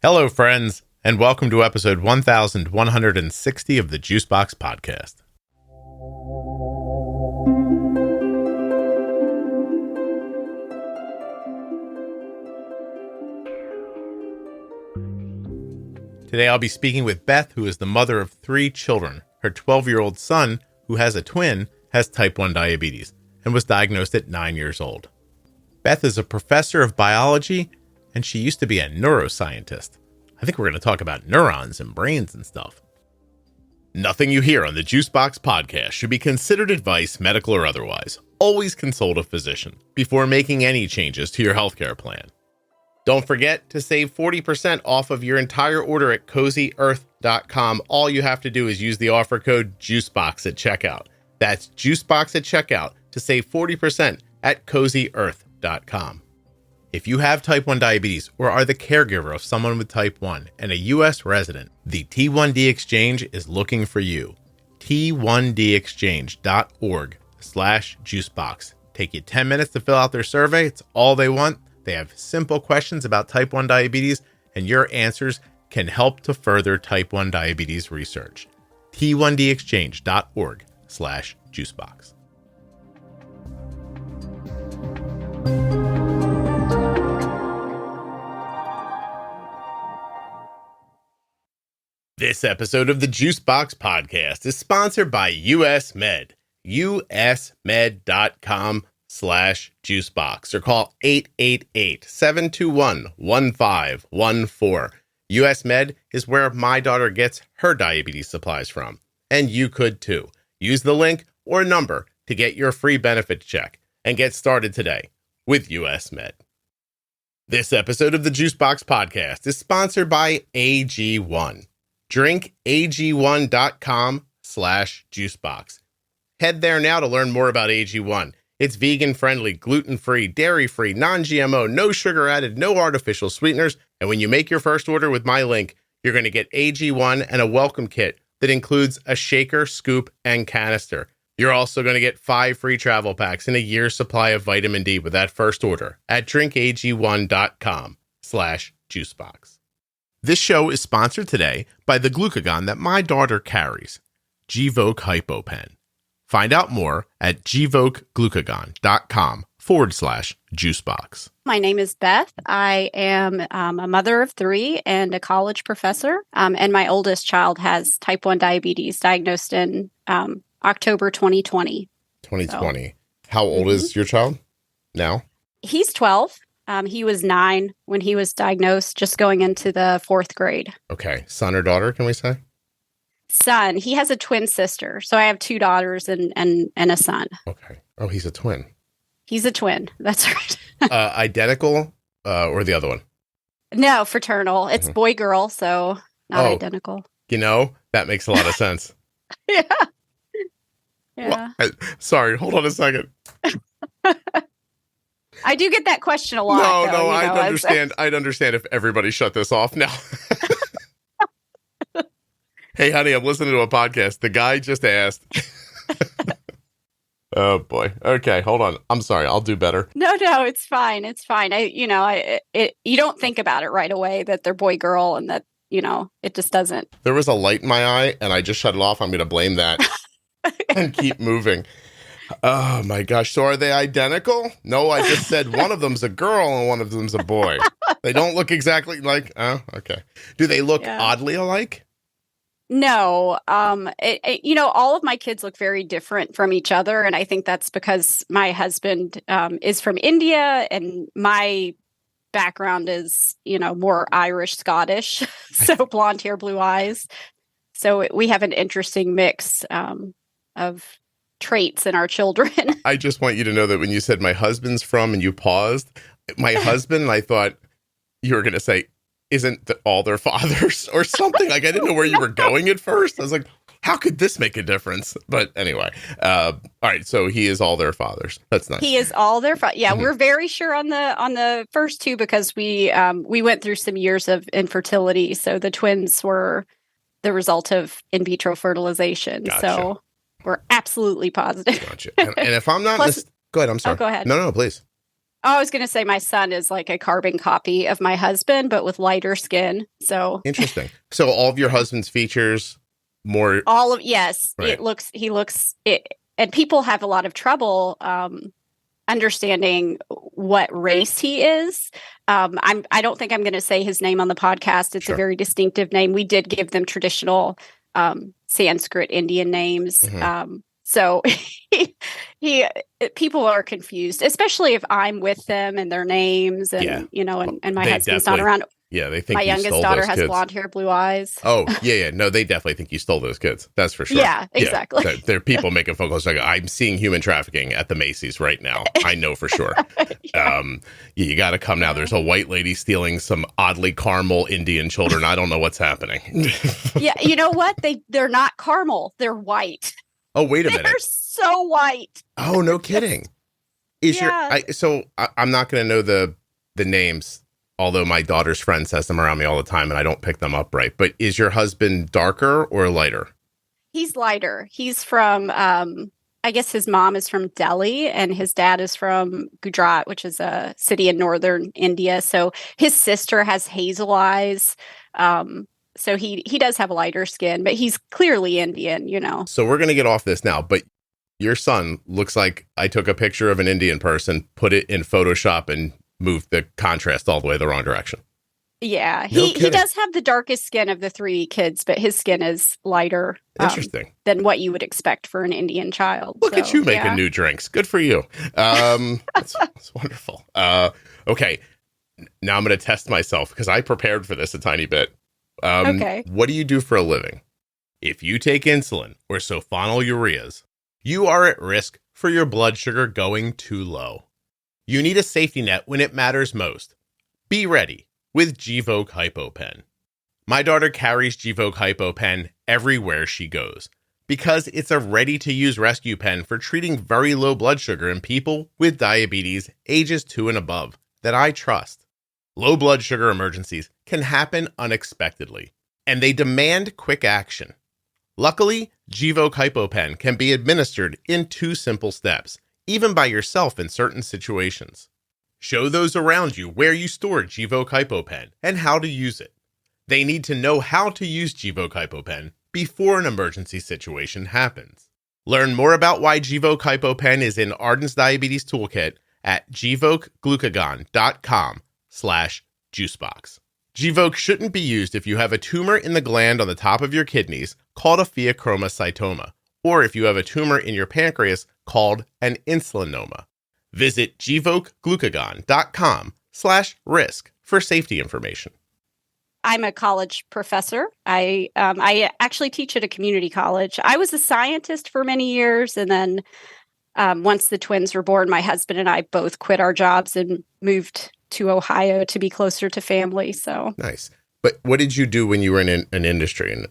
Hello, friends, and welcome to episode 1160 of the Juicebox Podcast. Today I'll be speaking with Beth, who is the mother of 3 children. Her 12-year-old son, who has a twin, has type 1 diabetes and was diagnosed at 9 years old. Beth is a professor of biology, and she used to be a neuroscientist. I think we're going to talk about neurons and brains and stuff. Nothing you hear on the Juicebox Podcast should be considered advice, medical or otherwise. Always consult a physician before making any changes to your healthcare plan. Don't forget to save 40% off of your entire order at CozyEarth.com. All you have to do is use the offer code JUICEBOX at checkout. That's JUICEBOX at checkout to save 40% at CozyEarth.com. If you have type 1 diabetes or are the caregiver of someone with type 1 and a U.S. resident, the T1D Exchange is looking for you. T1Dexchange.org/juicebox. Take you 10 minutes to fill out their survey. It's all they want. They have simple questions about type 1 diabetes, and your answers can help to further type 1 diabetes research. T1Dexchange.org/juicebox. This episode of the Juicebox Podcast is sponsored by US Med. usmed.com/juicebox or call 888-721-1514. US Med is where my daughter gets her diabetes supplies from. And you could too. Use the link or number to get your free benefit check and get started today with US Med. This episode of the Juicebox Podcast is sponsored by AG1. Drink AG1.com/juicebox. Head there now to learn more about AG1. It's vegan-friendly, gluten-free, dairy-free, non-GMO, no sugar added, no artificial sweeteners. And when you make your first order with my link, you're going to get AG1 and a welcome kit that includes a shaker, scoop, and canister. You're also going to get 5 free travel packs and a year's supply of vitamin D with that first order at drinkag1.com/juicebox. This show is sponsored today by the glucagon that my daughter carries, Gvoke HypoPen. Find out more at gvokeglucagon.com/juicebox. My name is Beth. I am a mother of 3 and a college professor. And my oldest child has type 1 diabetes, diagnosed in October 2020. 2020. So, how old is your child now? He's 12. He was 9 when he was diagnosed, just going into the 4th grade. Okay. Son or daughter, can we say? Son. He has a twin sister. So I have 2 daughters and a son. Okay. Oh, he's a twin. He's a twin. That's right. Identical or the other one? No, fraternal. It's boy-girl, so not identical. You know, that makes a lot of sense. Yeah. Yeah. Well, sorry, hold on a second. I do get that question a lot. No, I'd understand if everybody shut this off now. Hey, honey, I'm listening to a podcast. The guy just asked. Oh boy. Okay, hold on. I'm sorry. I'll do better. No, it's fine. It's fine. You don't think about it right away that they're boy girl and that, it just doesn't. There was a light in my eye and I just shut it off. I'm going to blame that and keep moving. Oh my gosh. So are they identical? No, I just said one of them's a girl and one of them's a boy. They don't look exactly like, oh, okay. Do they look oddly alike? No. All of my kids look very different from each other. And I think that's because my husband is from India and my background is, more Irish, Scottish. So blonde hair, blue eyes. So we have an interesting mix of traits in our children. I just want you to know that when you said my husband's from and you paused, my husband, I thought you were going to say, isn't all their fathers or something? Like, I didn't know where you were going at first. I was like, how could this make a difference? But anyway, all right. So he is all their fathers. That's nice. He is all their fathers. Yeah, we're very sure on the first 2 because we went through some years of infertility. So the twins were the result of in vitro fertilization. Gotcha. So we're absolutely positive. Gotcha. And if I'm not... Plus, go ahead. I'm sorry. Oh, go ahead. No, please. I was going to say my son is like a carbon copy of my husband, but with lighter skin. So Interesting. So all of your husband's features more yes, right. he looks it, and people have a lot of trouble understanding what race he is. I don't think I'm going to say his name on the podcast. It's Sure. a very distinctive name. We did give them traditional Sanskrit Indian names. Mm-hmm. So people are confused, especially if I'm with them and their names and, and my husband's not around. Yeah, they think my you youngest stole daughter those has kids. blonde hair, blue eyes. Oh, yeah. No, they definitely think you stole those kids. That's for sure. Yeah, exactly. Yeah, there are people making phone calls like, I'm seeing human trafficking at the Macy's right now. I know for sure. You got to come now. There's a white lady stealing some oddly caramel Indian children. I don't know what's happening. Yeah, you know what? They're not caramel. They're white. Oh, wait a minute. They're so white. Oh, no kidding. I'm not going to know the names, although my daughter's friend says them around me all the time and I don't pick them up right. But is your husband darker or lighter? He's lighter. He's from, I guess his mom is from Delhi and his dad is from Gujarat, which is a city in northern India. So his sister has hazel eyes. So he does have lighter skin, but he's clearly Indian, So we're going to get off this now, but your son looks like I took a picture of an Indian person, put it in Photoshop and moved the contrast all the way the wrong direction. Yeah, he does have the darkest skin of the three kids, but his skin is lighter Interesting. Than what you would expect for an Indian child. Look at you making new drinks. Good for you. That's wonderful. Okay, now I'm going to test myself because I prepared for this a tiny bit. Okay. What do you do for a living? If you take insulin or sulfonylureas, you are at risk for your blood sugar going too low. You need a safety net when it matters most. Be ready with Gvoke HypoPen. My daughter carries Gvoke HypoPen everywhere she goes because it's a ready-to-use rescue pen for treating very low blood sugar in people with diabetes ages 2 and above that I trust. Low blood sugar emergencies can happen unexpectedly, and they demand quick action. Luckily, Gvoke HypoPen can be administered in 2 simple steps, even by yourself in certain situations. Show those around you where you store Gvoke HypoPen and how to use it. They need to know how to use Gvoke HypoPen before an emergency situation happens. Learn more about why Gvoke HypoPen is in Arden's Diabetes Toolkit at gvokeglucagon.com/juicebox. Gvoke shouldn't be used if you have a tumor in the gland on the top of your kidneys called a pheochromocytoma, or if you have a tumor in your pancreas called an insulinoma. Visit gvokeglucagon.com/risk for safety information. I'm a college professor. I actually teach at a community college. I was a scientist for many years, and then once the twins were born, my husband and I both quit our jobs and moved to Ohio to be closer to family. So nice. But what did you do when you were in an industry? And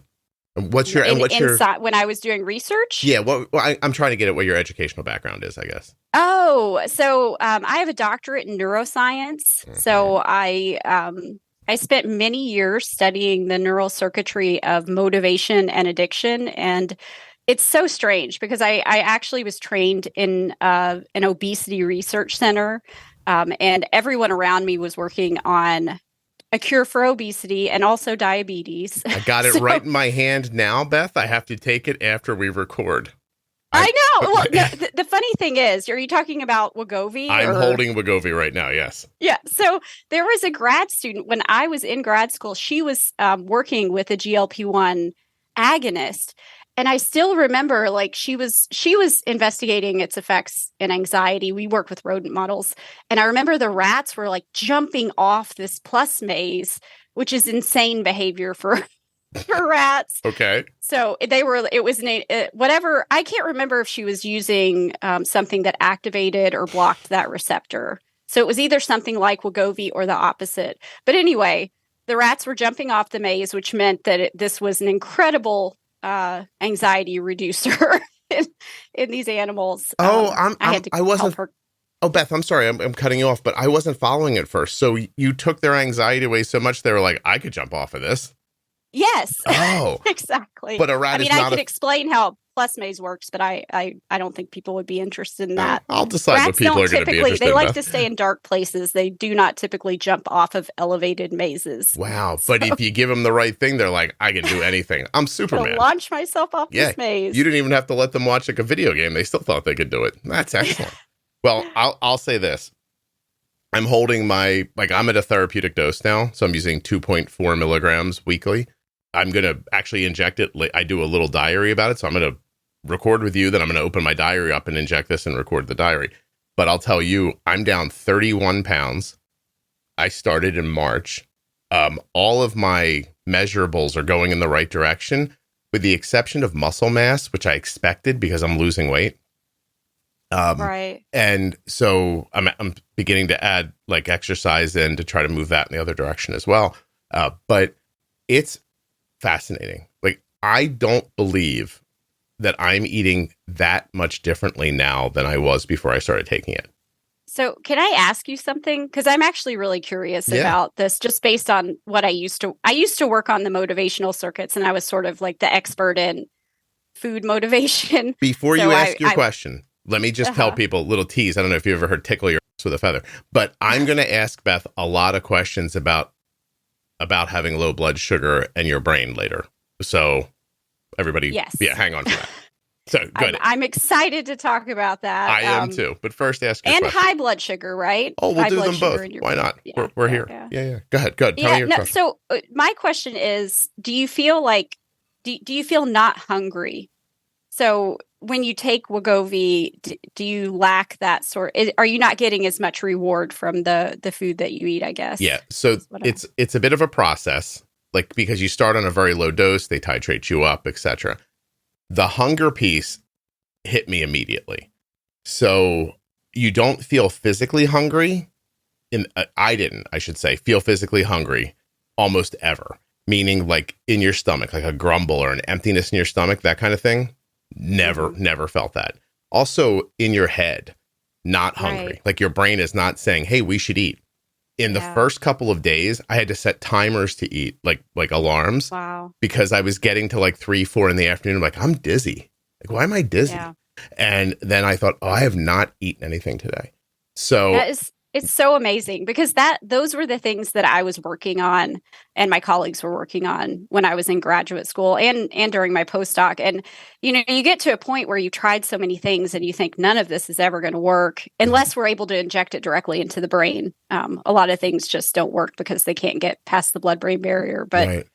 what's your when I was doing research? Yeah, I'm trying to get at what your educational background is, I guess. Oh, so I have a doctorate in neuroscience. Mm-hmm. So I spent many years studying the neural circuitry of motivation and addiction, and it's so strange because I actually was trained in an obesity research center, and everyone around me was working on a cure for obesity and also diabetes. I got it right in my hand now, Beth. I have to take it after we record. I know. Well, the funny thing is, are you talking about Wegovy? I'm holding Wegovy right now, yes. Yeah. So there was a grad student when I was in grad school. She was working with a GLP-1 agonist. And I still remember, like, she was investigating its effects in anxiety. We work with rodent models. And I remember the rats were, like, jumping off this plus maze, which is insane behavior for rats. Okay. So it was whatever. I can't remember if she was using something that activated or blocked that receptor. So it was either something like Wegovy or the opposite. But anyway, the rats were jumping off the maze, which meant that this was an incredible anxiety reducer in these animals. Oh, I wasn't. Oh, Beth, I'm sorry. I'm cutting you off, but I wasn't following it first. So you took their anxiety away so much they were like, I could jump off of this. Yes, Oh, exactly. but a rat I is mean, I not could explain how plus maze works, but I don't think people would be interested in that. I'll decide what Rats people don't are going to be typically, interested they in, like Beth. to stay in dark places. They do not typically jump off of elevated mazes. Wow. So, But if you give them the right thing, they're like, I can do anything. I'm I'm Superman. gonna launch myself off Yeah. this maze. You didn't even have to let them watch like a video game. They still thought they could do it. That's excellent. Well, I'll say this. I'm holding I'm at a therapeutic dose now. So I'm using 2.4 milligrams weekly. I'm going to actually inject it. I do a little diary about it. So I'm going to record with you. Then I'm going to open my diary up and inject this and record the diary. But I'll tell you, I'm down 31 pounds. I started in March. All of my measurables are going in the right direction, with the exception of muscle mass, which I expected because I'm losing weight. Right. And so I'm beginning to add like exercise in to try to move that in the other direction as well. But it's fascinating. Like, I don't believe that I'm eating that much differently now than I was before I started taking it. So can I ask you something? Because I'm actually really curious about this, just based on what I used to work on the motivational circuits, and I was sort of like the expert in food motivation. Before you ask your question, let me just tell people a little tease. I don't know if you ever heard tickle your ass with a feather, but I'm going to ask Beth a lot of questions about having low blood sugar and your brain later. So everybody, hang on to that. So good. I'm excited to talk about that. I am too. But first, ask your question. High blood sugar, right? Oh, we'll high do them both. Why not? Yeah, we're here. Yeah. Go ahead. Tell me your question. So my question is, do you feel like, do you feel not hungry? So when you take Wegovy, do you lack that are you not getting as much reward from the food that you eat, I guess? Yeah. So it's a bit of a process, like, because you start on a very low dose, they titrate you up, etc. The hunger piece hit me immediately. So you don't feel physically hungry. I should say, feel physically hungry almost ever. Meaning like in your stomach, like a grumble or an emptiness in your stomach, that kind of thing. Never felt that. Also in your head, not hungry. Right. Like your brain is not saying, hey, we should eat. In the first couple of days, I had to set timers to eat, like alarms. Wow. Because I was getting to like 3, 4 in the afternoon. I'm like, I'm dizzy. Like, why am I dizzy? Yeah. And then I thought, I have not eaten anything today. So it's so amazing, because those were the things that I was working on and my colleagues were working on when I was in graduate school and during my postdoc. And, you get to a point where you tried so many things and you think none of this is ever going to work unless we're able to inject it directly into the brain. A lot of things just don't work because they can't get past the blood-brain barrier. But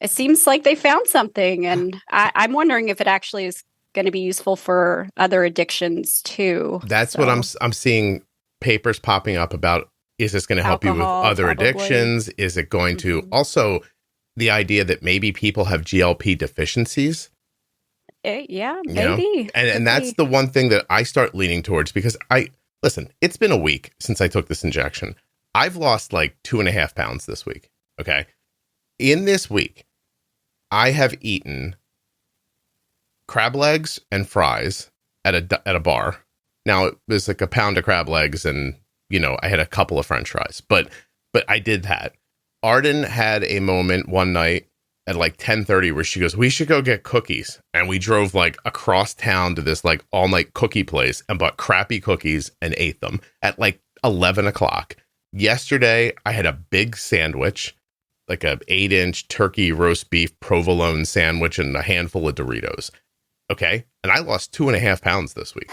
It seems like they found something. And I'm wondering if it actually is going to be useful for other addictions too. That's what I'm seeing papers popping up about. Is this going to help you with other addictions? Is it going to also the idea that maybe people have GLP deficiencies? Yeah, maybe. And that's the one thing that I start leaning towards, because listen, it's been a week since I took this injection. I've lost like 2.5 pounds this week. Okay. In this week, I have eaten crab legs and fries at a bar. Now, it was like a pound of crab legs and, I had a couple of French fries, but I did that. Arden had a moment one night at like 10:30 where she goes, we should go get cookies. And we drove like across town to this like all night cookie place and bought crappy cookies and ate them at like 11 o'clock. Yesterday, I had a big sandwich, like a 8-inch turkey roast beef provolone sandwich and a handful of Doritos. Okay. And I lost 2.5 pounds this week.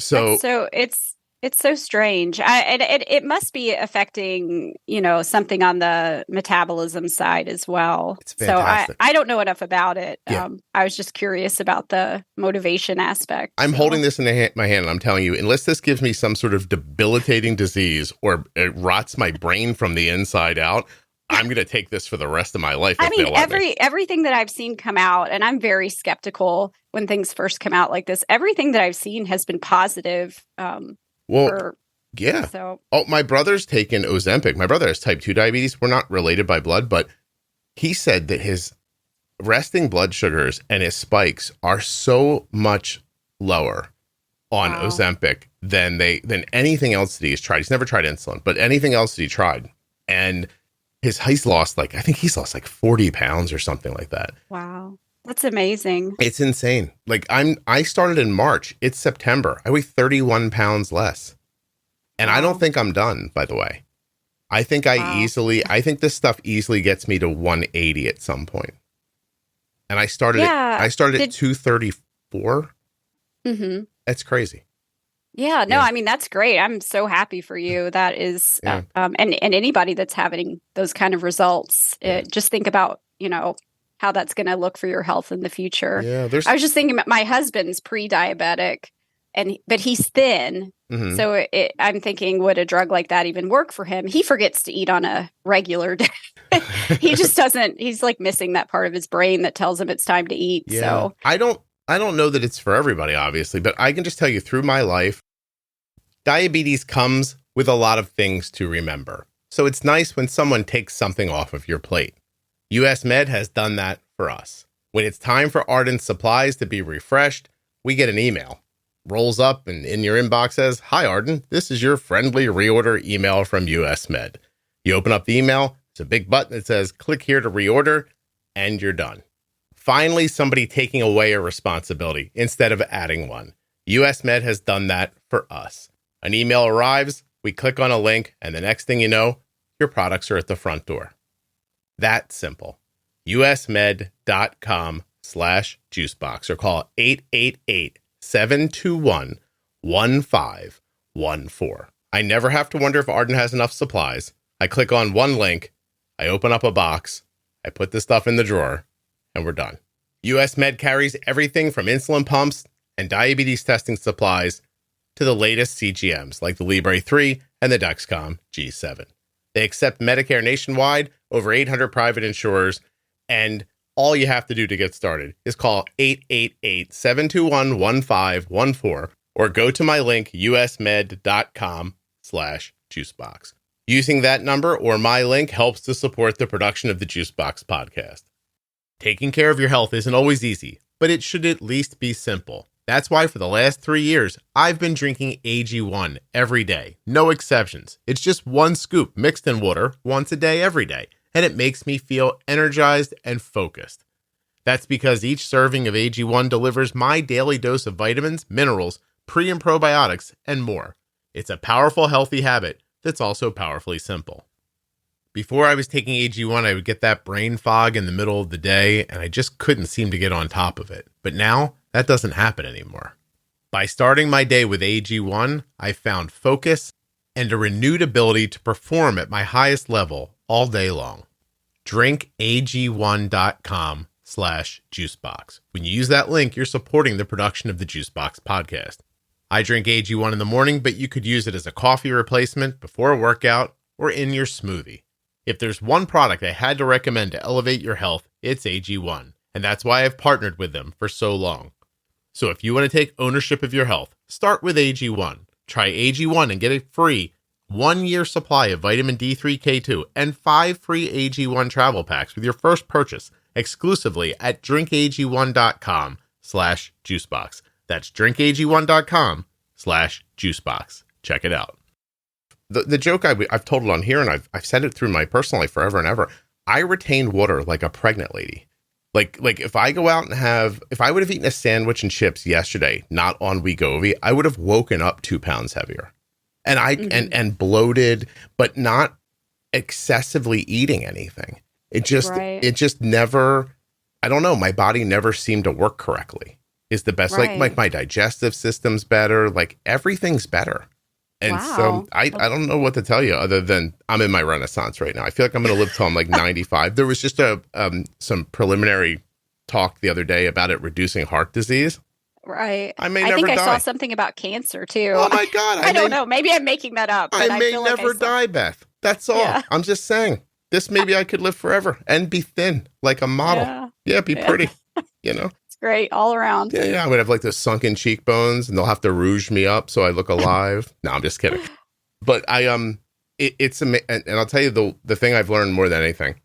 So it's so strange. It must be affecting, something on the metabolism side as well. It's fantastic. So I don't know enough about it. Yeah. I was just curious about the motivation aspect. I'm holding this in my hand and I'm telling you, unless this gives me some sort of debilitating disease or it rots my brain from the inside out, I'm going to take this for the rest of my life. I mean, everything that I've seen come out, and I'm very skeptical when things first come out like this, everything that I've seen has been positive. So, my brother's taken Ozempic. My brother has type 2 diabetes. We're not related by blood, but he said that his resting blood sugars and his spikes are so much lower on Ozempic than anything else that he's tried. He's never tried insulin, but anything else that he tried. And he's lost I think he's lost 40 pounds or something like that. Wow. That's amazing. It's insane. I started in March. It's September. I weigh 31 pounds less. And Wow. I don't think I'm done, by the way. I think I think this stuff easily gets me to 180 at some point. And I started at 234. Mm-hmm. That's crazy. Yeah, no, I mean, that's great. I'm so happy for you. That is, and anybody that's having those kind of results, just think about, how that's going to look for your health in the future. Yeah, I was just thinking about my husband's pre-diabetic, but he's thin. Mm-hmm. So I'm thinking, would a drug like that even work for him? He forgets to eat on a regular day. He just doesn't. He's missing that part of his brain that tells him it's time to eat. Yeah. So I don't know that it's for everybody, obviously, but I can just tell you through my life, diabetes comes with a lot of things to remember. So it's nice when someone takes something off of your plate. US Med has done that for us. When it's time for Arden supplies to be refreshed, we get an email. Rolls up and in your inbox says, "Hi, Arden. This is your friendly reorder email from US Med." You open up the email. It's a big button that says, "Click here to reorder," and you're done. Finally, somebody taking away a responsibility instead of adding one. US Med has done that for us. An email arrives, we click on a link, and the next thing you know, your products are at the front door. That simple. usmed.com/juicebox or call 888-721-1514. I never have to wonder if Arden has enough supplies. I click on one link, I open up a box, I put the stuff in the drawer, and we're done. US Med carries everything from insulin pumps and diabetes testing supplies to the latest CGMs like the Libre 3 and the Dexcom G7. They accept Medicare nationwide, over 800 private insurers, and all you have to do to get started is call 888-721-1514 or go to my link, usmed.com/juicebox. Using that number or my link helps to support the production of the Juicebox Podcast. Taking care of your health isn't always easy, but it should at least be simple. That's why for the last 3 years, I've been drinking AG1 every day. No exceptions. It's just one scoop mixed in water once a day, every day. And it makes me feel energized and focused. That's because each serving of AG1 delivers my daily dose of vitamins, minerals, pre- and probiotics, and more. It's a powerful, healthy habit that's also powerfully simple. Before I was taking AG1, I would get that brain fog in the middle of the day, and I just couldn't seem to get on top of it. But now, that doesn't happen anymore. By starting my day with AG1, I found focus and a renewed ability to perform at my highest level all day long. Drink AG1.com/juicebox. When you use that link, you're supporting the production of the Juicebox Podcast. I drink AG1 in the morning, but you could use it as a coffee replacement before a workout or in your smoothie. If there's one product I had to recommend to elevate your health, it's AG1, and that's why I've partnered with them for so long. So if you want to take ownership of your health, start with AG1. Try AG1 and get a free 1-year supply of vitamin D3, K2, and 5 free AG1 travel packs with your first purchase exclusively at drinkag1.com/juicebox. That's drinkag1.com/juicebox. Check it out. The joke I've told it on here, and I've said it through my personal life forever and ever. I retain water like a pregnant lady. Like if I go out and if I would have eaten a sandwich and chips yesterday, not on Wegovy, I would have woken up 2 pounds heavier, and and bloated, but not excessively eating anything. It just never. I don't know. My body never seemed to work correctly. Is the best. Right. Like my digestive system's better. Like everything's better. And so I don't know what to tell you other than I'm in my renaissance right now. I feel like I'm going to live till I'm like 95. There was just some preliminary talk the other day about it reducing heart disease. Right. I think I saw something about cancer too. Oh my God. I don't know. Maybe I'm making that up. I may never die, Beth. That's all. Yeah. I'm just saying this, maybe I could live forever and be thin like a model. Yeah, be pretty, Great all around. Yeah. I'm gonna have like those sunken cheekbones, and they'll have to rouge me up so I look alive. No, I'm just kidding. But it's amazing, and I'll tell you the thing I've learned more than anything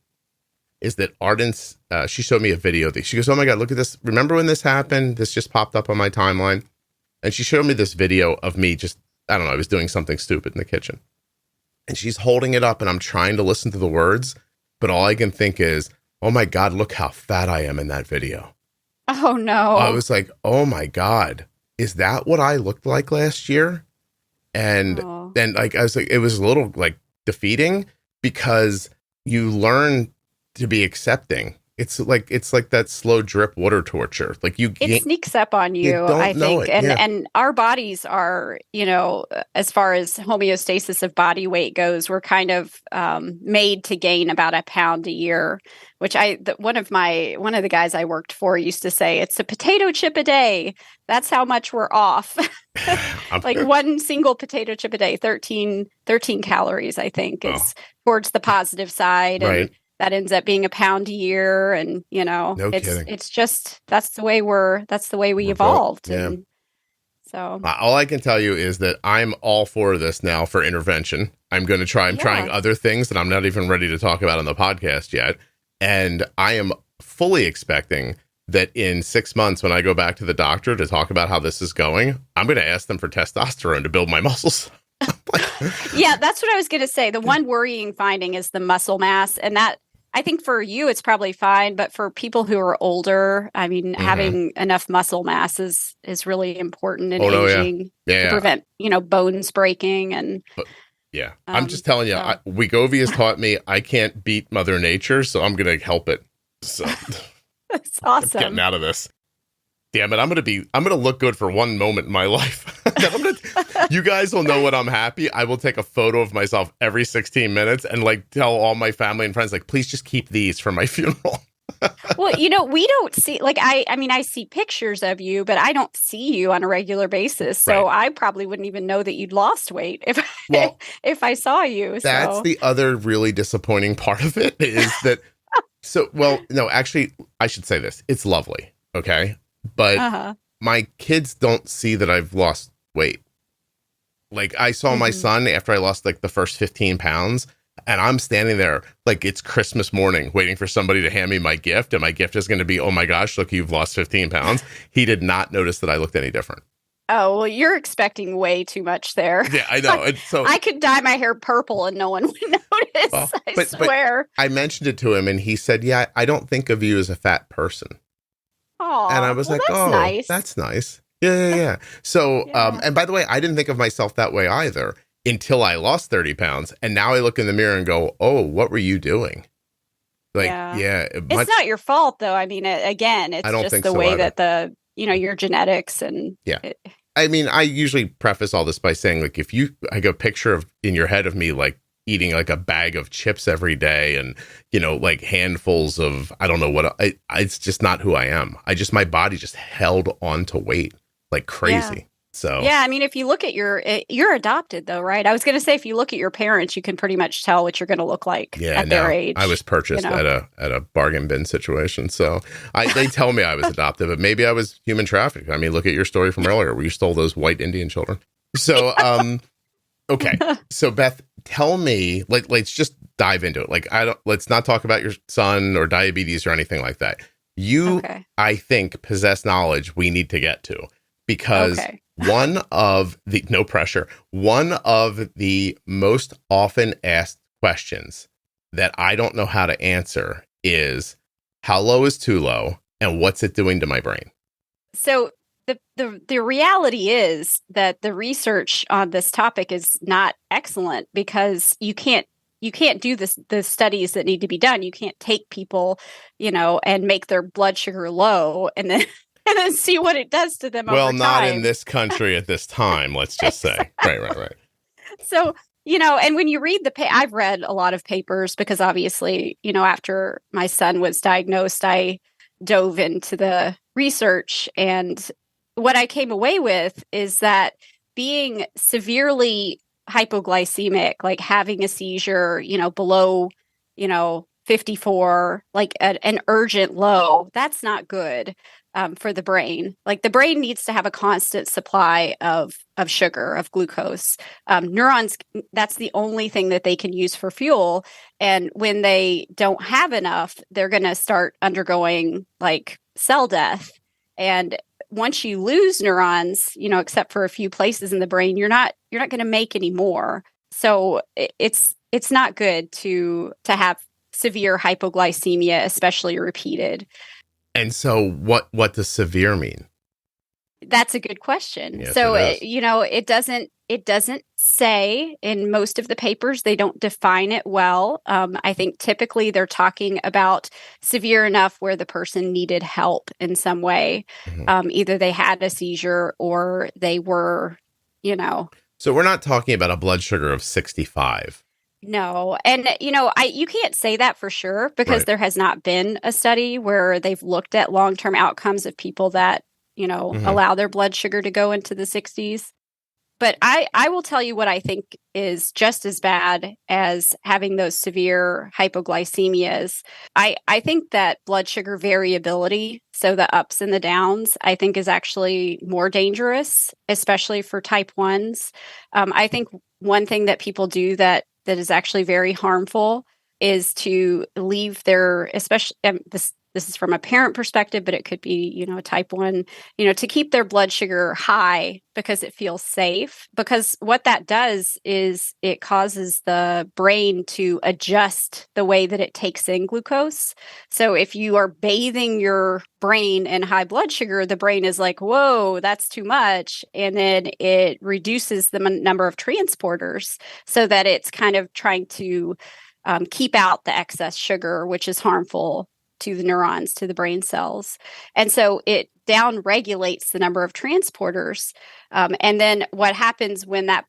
is that Arden's. She showed me a video. She goes, "Oh my God, look at this! Remember when this happened? This just popped up on my timeline." And she showed me this video of me I don't know. I was doing something stupid in the kitchen, and she's holding it up, and I'm trying to listen to the words, but all I can think is, oh my God, look how fat I am in that video. Oh, no. I was like, oh my God, is that what I looked like last year? And then like, I was like, it was a little like defeating because you learn to be accepting. It's like that slow drip water torture. Like it sneaks up on you, I think. And our bodies are, as far as homeostasis of body weight goes, we're kind of made to gain about a pound a year, which one of the guys I worked for used to say, it's a potato chip a day. That's how much we're off. Like one single potato chip a day, 13 calories, I think, is towards the positive side. Right. And that ends up being a pound a year. And, it's just, that's the way we evolved. Yeah. And so all I can tell you is that I'm all for this now for intervention. I'm going to try. I'm trying other things that I'm not even ready to talk about on the podcast yet. And I am fully expecting that in 6 months, when I go back to the doctor to talk about how this is going, I'm going to ask them for testosterone to build my muscles. Yeah, that's what I was going to say. The one worrying finding is the muscle mass. And that, I think for you, it's probably fine. But for people who are older, I mean, having enough muscle mass is really important in aging to prevent, bones breaking. And yeah, I'm just telling you, Wegovy has taught me I can't beat Mother Nature, so I'm going to help it. So that's awesome. I'm getting out of this. Damn it, I'm going to look good for one moment in my life. You guys will know when I'm happy. I will take a photo of myself every 16 minutes and like tell all my family and friends, like, please just keep these for my funeral. Well, we don't see, like, I mean, I see pictures of you, but I don't see you on a regular basis. So I probably wouldn't even know that you'd lost weight if I saw you. That's the other really disappointing part of it is that, no, actually, I should say this. It's lovely. Okay. But my kids don't see that I've lost weight. Like I saw my son after I lost like the first 15 pounds and I'm standing there like it's Christmas morning waiting for somebody to hand me my gift. And my gift is going to be, oh my gosh, look, you've lost 15 pounds. He did not notice that I looked any different. Oh, well, you're expecting way too much there. Yeah, I know. And so I could dye my hair purple and no one would notice. I swear. But I mentioned it to him and he said, yeah, I don't think of you as a fat person. Oh, and I was like, oh, nice. That's nice. Yeah. So, and by the way, I didn't think of myself that way either until I lost 30 pounds. And now I look in the mirror and go, oh, what were you doing? Like, it's not your fault though. I mean, again, it's just the way that your genetics and I mean, I usually preface all this by saying like, if you like a picture of in your head of me, like eating like a bag of chips every day and, like handfuls of, I don't know what, it's just not who I am. My body just held on to weight like crazy. Yeah. So, yeah, I mean, if you look at you're adopted though, right? I was going to say, if you look at your parents, you can pretty much tell what you're going to look like at their age. I was purchased at a bargain bin situation. So they tell me I was adopted, but maybe I was human trafficked. I mean, look at your story from earlier where you stole those white Indian children. So, okay. So Beth, tell me, let's just dive into it. Like, let's not talk about your son or diabetes or anything like that. You, I think, possess knowledge we need to get to because one of the most often asked questions that I don't know how to answer is how low is too low and what's it doing to my brain? So the reality is that the research on this topic is not excellent because you can't do the studies that need to be done. You can't take people, and make their blood sugar low and then see what it does to them over time. Well, not in this country at this time, let's just say. Right. So, and when you read I've read a lot of papers because obviously, after my son was diagnosed, I dove into the research. And what I came away with is that being severely hypoglycemic, like having a seizure, below, 54, like an urgent low, that's not good for the brain. Like the brain needs to have a constant supply of sugar, of glucose. Neurons, that's the only thing that they can use for fuel. And when they don't have enough, they're going to start undergoing like cell death. And once you lose neurons, except for a few places in the brain, you're not going to make any more. So it's not good to have severe hypoglycemia, especially repeated. And so what does severe mean? That's a good question. Yes, So, it is. it doesn't say in most of the papers, they don't define it well. I think typically they're talking about severe enough where the person needed help in some way. Either they had a seizure or they were, So we're not talking about a blood sugar of 65. No. And, you can't say that for sure because Right. there has not been a study where they've looked at long-term outcomes of people that, allow their blood sugar to go into the 60s. But I will tell you what I think is just as bad as having those severe hypoglycemias. I think that blood sugar variability, so the ups and the downs, I think is actually more dangerous, especially for type 1s. I think one thing that people do that is actually very harmful is to leave their, especially this is from a parent perspective, but it could be, a type 1, to keep their blood sugar high because it feels safe. Because what that does is it causes the brain to adjust the way that it takes in glucose. So if you are bathing your brain in high blood sugar, the brain is like, whoa, that's too much. And then it reduces the number of transporters so that it's kind of trying to keep out the excess sugar, which is harmful to the neurons, to the brain cells. And so it down regulates the number of transporters. And then what happens when that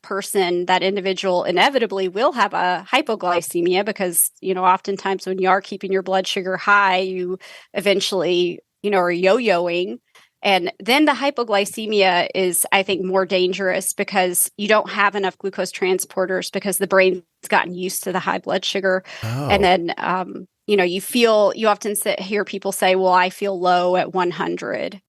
individual inevitably will have a hypoglycemia because, oftentimes when you are keeping your blood sugar high, you eventually, are yo-yoing. And then the hypoglycemia is, I think, more dangerous because you don't have enough glucose transporters because the brain's gotten used to the high blood sugar. Oh. And then, you often hear people say, well, I feel low at 100.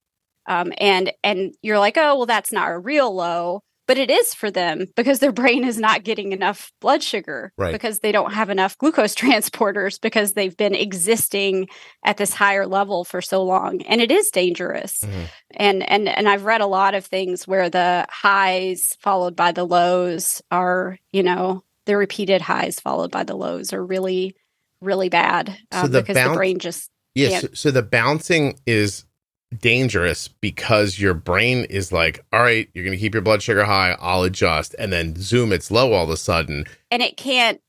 And you're like, oh, well, that's not a real low. But it is for them because their brain is not getting enough blood sugar because they don't have enough glucose transporters because they've been existing at this higher level for so long. And it is dangerous. And I've read a lot of things where the highs followed by the lows are, the repeated highs followed by the lows are really, really bad because the brain just can't. So the bouncing is dangerous because your brain is like, all right, you're going to keep your blood sugar high, I'll adjust, and then zoom, it's low all of a sudden. And it can't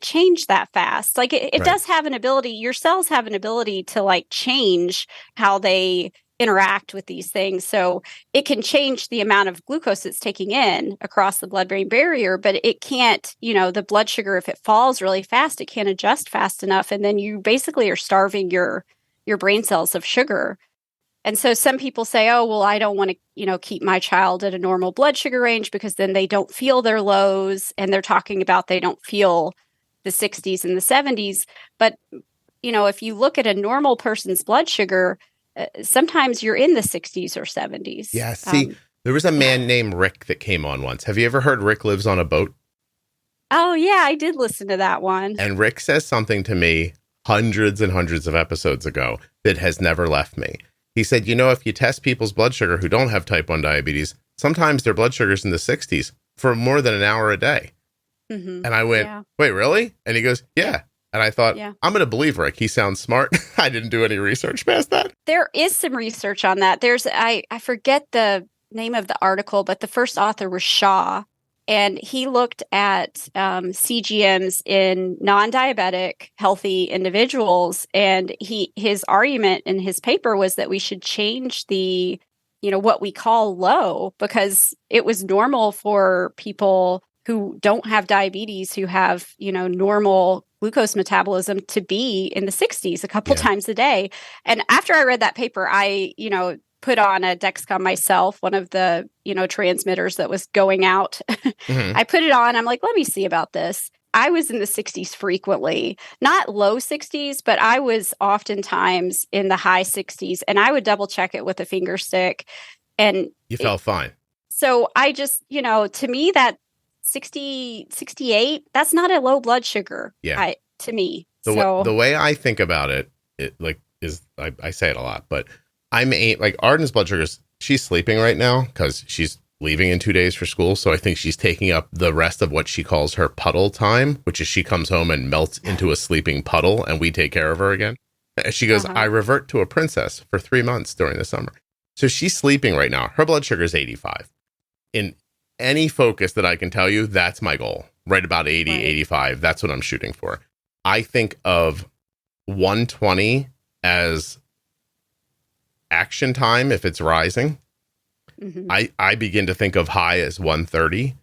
change that fast. Like it does have an ability, your cells have an ability to like change how they interact with these things. So it can change the amount of glucose it's taking in across the blood-brain barrier, but it can't, the blood sugar, if it falls really fast, it can't adjust fast enough. And then you basically are starving your brain cells of sugar. And so some people say, oh, well, I don't want to, keep my child at a normal blood sugar range because then they don't feel their lows. And they're talking about they don't feel the 60s and the 70s. But, if you look at a normal person's blood sugar, sometimes you're in the 60s or 70s. Yeah. See, there was a man named Rick that came on once. Have you ever heard Rick Lives on a Boat? Oh, yeah, I did listen to that one. And Rick says something to me hundreds and hundreds of episodes ago that has never left me. He said, if you test people's blood sugar who don't have type 1 diabetes, sometimes their blood sugar's in the 60s for more than an hour a day. And I went, wait, really? And he goes, yeah. And I thought, I'm going to believe Rick. He sounds smart. I didn't do any research past that. There is some research on that. I forget the name of the article, but the first author was Shaw. And he looked at CGMs in non-diabetic, healthy individuals. And his argument in his paper was that we should change the, what we call low, because it was normal for people who don't have diabetes, who have, normal glucose metabolism to be in the 60s a couple times a day. And after I read that paper, I, put on a Dexcom myself, one of the, transmitters that was going out. I put it on. I'm like, let me see about this. I was in the 60s frequently, not low 60s, but I was oftentimes in the high 60s, and I would double check it with a finger stick. And you felt fine. So I just, to me, that 60, 68, that's not a low blood sugar. Yeah. To me. The way I think about it, I say it a lot, but like Arden's blood sugars, she's sleeping right now because she's leaving in 2 days for school. So I think she's taking up the rest of what she calls her puddle time, which is she comes home and melts into a sleeping puddle and we take care of her again. And she goes, I revert to a princess for 3 months during the summer. So she's sleeping right now. Her blood sugar is 85. In any focus that I can tell you, that's my goal. Right about 80, 85. That's what I'm shooting for. I think of 120 as action time if it's rising. I begin to think of high as 130.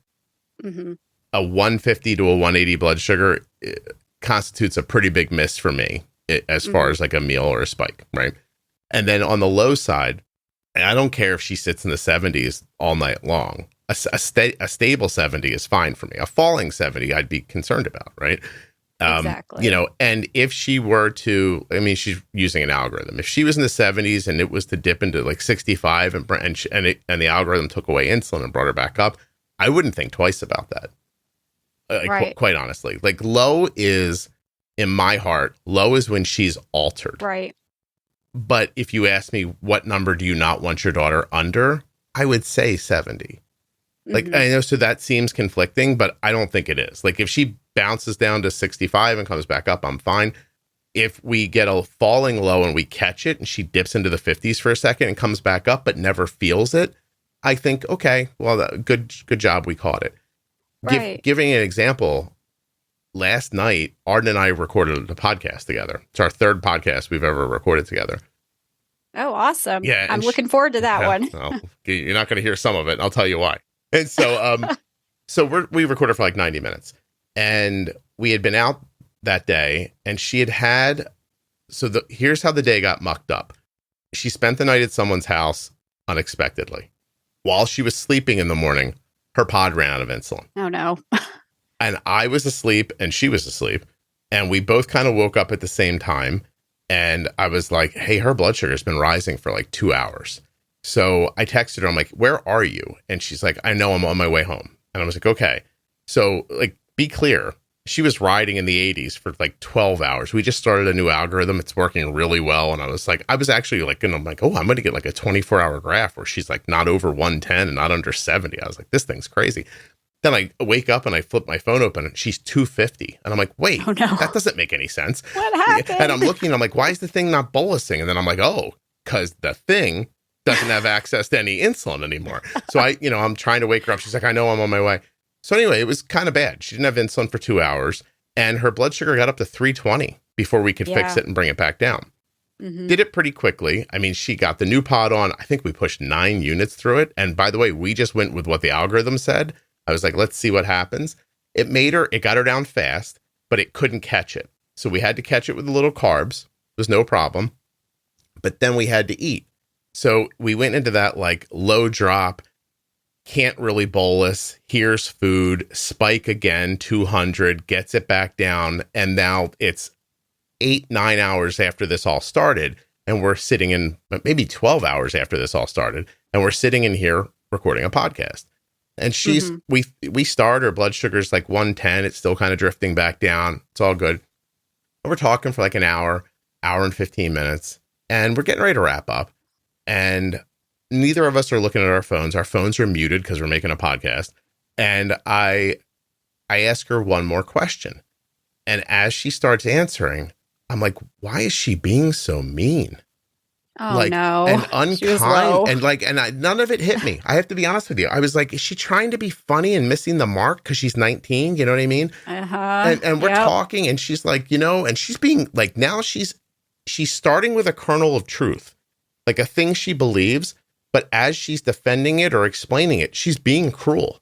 A 150 to a 180 blood sugar constitutes a pretty big miss for me as far as like a meal or a spike, right? And then on the low side, and I don't care if she sits in the 70s all night long. A stable 70 is fine for me. A falling 70, I'd be concerned about, right? Exactly. You know, and if she were to, I mean, she's using an algorithm. If she was in the 70s and it was to dip into like 65 and the algorithm took away insulin and brought her back up, I wouldn't think twice about that. Quite honestly, like low is in my heart. Low is when she's altered. Right. But if you ask me what number do you not want your daughter under, I would say 70. Like, I know, so that seems conflicting, but I don't think it is. Like, if she bounces down to 65 and comes back up, I'm fine. If we get a falling low and we catch it and she dips into the 50s for a second and comes back up but never feels it, I think, okay, well, good job, we caught it. Right. Giving an example, last night, Arden and I recorded a podcast together. It's our third podcast we've ever recorded together. Oh, awesome. Yeah, I'm looking forward to that one. Well, you're not going to hear some of it, and I'll tell you why. And so, we recorded for like 90 minutes, and we had been out that day, and she had. So here's how the day got mucked up. She spent the night at someone's house unexpectedly. While she was sleeping in the morning, her pod ran out of insulin. Oh no! And I was asleep, and she was asleep, and we both kind of woke up at the same time. And I was like, "Hey, her blood sugar's been rising for like 2 hours." So I texted her, I'm like, "Where are you?" And she's like, "I know, I'm on my way home." And I was like, "Okay." So like, be clear. She was riding in the 80s for like 12 hours. We just started a new algorithm. It's working really well. And I was actually like, and I'm like, oh, I'm going to get like a 24-hour graph where she's like not over 110 and not under 70. I was like, this thing's crazy. Then I wake up and I flip my phone open and she's 250. And I'm like, wait, oh, no. That doesn't make any sense. What happened? And I'm looking, I'm like, why is the thing not bolusing? And then I'm like, oh, because the thing doesn't have access to any insulin anymore. So I'm trying to wake her up. She's like, I know, I'm on my way. So anyway, it was kind of bad. She didn't have insulin for 2 hours and her blood sugar got up to 320 before we could fix it and bring it back down. Did it pretty quickly. I mean, she got the new pod on. I think we pushed 9 units through it. And by the way, we just went with what the algorithm said. I was like, let's see what happens. It got her down fast, but it couldn't catch it. So we had to catch it with the little carbs. It was no problem. But then we had to eat. So we went into that like low drop, can't really bolus, here's food, spike again, 200, gets it back down. And now it's 8-9 hours after this all started. And we're sitting in maybe 12 hours after this all started. And we're sitting in here recording a podcast. And she's, we start, her blood sugar's like 110. It's still kind of drifting back down. It's all good. And we're talking for like an hour and 15 minutes. And we're getting ready to wrap up. And neither of us are looking at our phones. Our phones are muted because we're making a podcast. And I ask her one more question. And as she starts answering, I'm like, why is she being so mean? Oh, no. And unkind. And none of it hit me. I have to be honest with you. I was like, is she trying to be funny and missing the mark because she's 19? You know what I mean? And we're talking and she's like, and she's being like, now she's starting with a kernel of truth, like a thing she believes. But as she's defending it or explaining it, she's being cruel.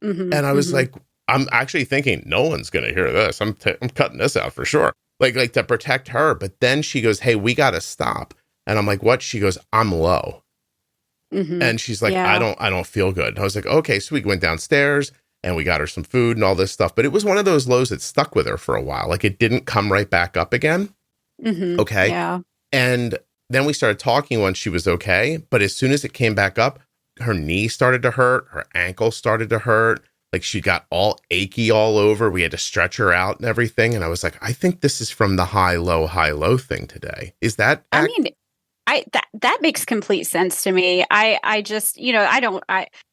And I was like, I'm actually thinking no one's going to hear this. I'm cutting this out for sure. Like to protect her. But then she goes, hey, we got to stop. And I'm like, what? She goes, I'm low. And she's like, I don't feel good. And I was like, okay. So we went downstairs and we got her some food and all this stuff. But it was one of those lows that stuck with her for a while. Like it didn't come right back up again. Okay. Yeah. And then we started talking once she was okay. But as soon as it came back up, her knee started to hurt. Her ankle started to hurt. Like she got all achy all over. We had to stretch her out and everything. And I was like, I think this is from the high, low thing today. Is that? that makes complete sense to me. I just,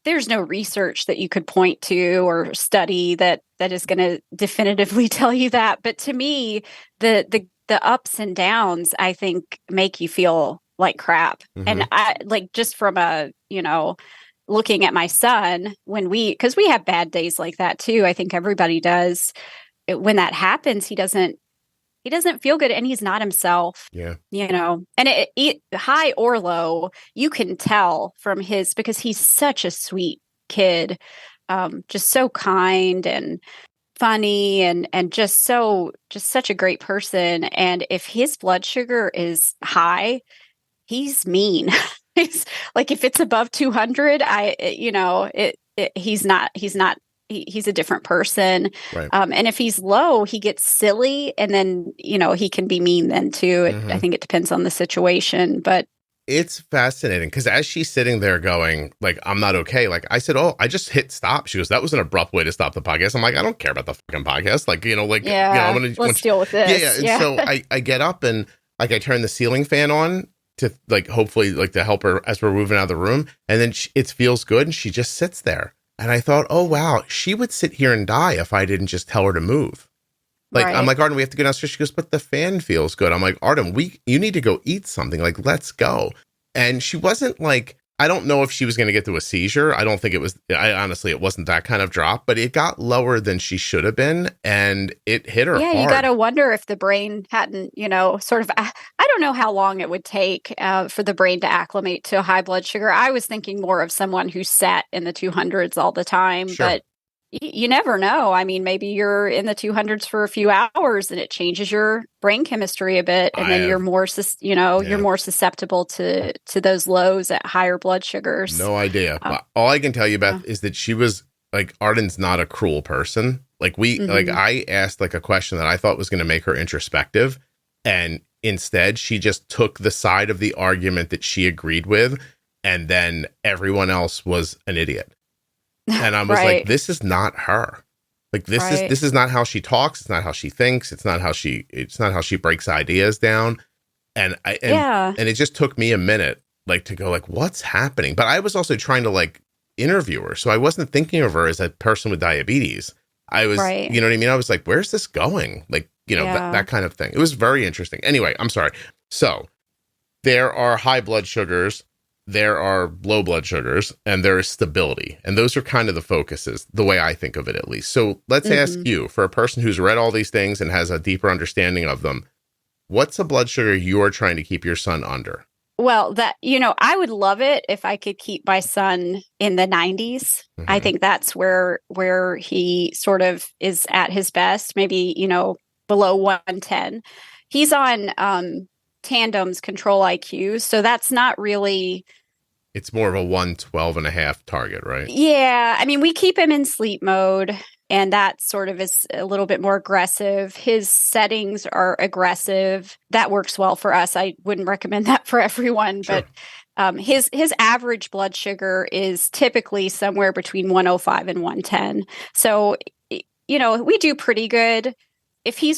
there's no research that you could point to or study that is going to definitively tell you that. But to me, the ups and downs, I think, make you feel like crap. Mm-hmm. And I like, just from looking at my son, because we have bad days like that too. I think everybody does. When that happens, he doesn't feel good, and he's not himself. Yeah. And it high or low, you can tell from because he's such a sweet kid, just so kind and funny and just such a great person. And if his blood sugar is high, he's mean. He's like, if it's above 200, he's a different person. Right. And if he's low, he gets silly, and then, he can be mean then too. I think it depends on the situation, but it's fascinating because as she's sitting there going like, I'm not okay. Like I said, oh, I just hit stop. She goes, that was an abrupt way to stop the podcast. I'm like, I don't care about the fucking podcast. Like, let's deal with this. Yeah. And so I get up and like, I turn the ceiling fan on to like, hopefully like to help her as we're moving out of the room. And then it feels good. And she just sits there. And I thought, oh, wow, she would sit here and die if I didn't just tell her to move. Like, right. I'm like, Arden, we have to go downstairs. She goes, but the fan feels good. I'm like, Arden, you need to go eat something. Like, let's go. And she wasn't like, I don't know if she was going to get to a seizure. I don't think it was, honestly, it wasn't that kind of drop, but it got lower than she should have been. And it hit her hard. You got to wonder if the brain hadn't, sort of, I don't know how long it would take for the brain to acclimate to high blood sugar. I was thinking more of someone who sat in the 200s all the time, sure. But you never know. I mean, maybe you're in the 200s for a few hours and it changes your brain chemistry a bit. And then you're more, you're more susceptible to those lows at higher blood sugars. No idea. All I can tell you, Beth, is that she was like, Arden's not a cruel person. Like like I asked like a question that I thought was going to make her introspective. And instead she just took the side of the argument that she agreed with. And then everyone else was an idiot. And I was right. like, this is not her. Like this is not how she talks. It's not how she thinks. It's not how she breaks ideas down. And it just took me a minute like to go like, what's happening? But I was also trying to like interview her. So I wasn't thinking of her as a person with diabetes. I was, right. You know what I mean? I was like, where's this going? Like, that kind of thing. It was very interesting. Anyway, I'm sorry. So there are high blood sugars. There are low blood sugars, and there is stability. And those are kind of the focuses, the way I think of it, at least. So let's ask you, for a person who's read all these things and has a deeper understanding of them, what's a blood sugar you are trying to keep your son under? Well, I would love it if I could keep my son in the 90s. I think that's where he sort of is at his best, maybe, below 110. He's on Tandem's Control IQ, so that's not really... It's more of a 112.5 target, right? Yeah. I mean, we keep him in sleep mode, and that sort of is a little bit more aggressive. His settings are aggressive. That works well for us. I wouldn't recommend that for everyone, sure. But his average blood sugar is typically somewhere between 105 and 110. So, we do pretty good.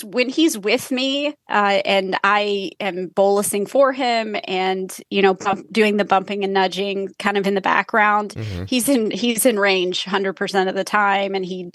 When he's with me and I am bolusing for him and, doing the bumping and nudging kind of in the background, he's in range 100% of the time. And he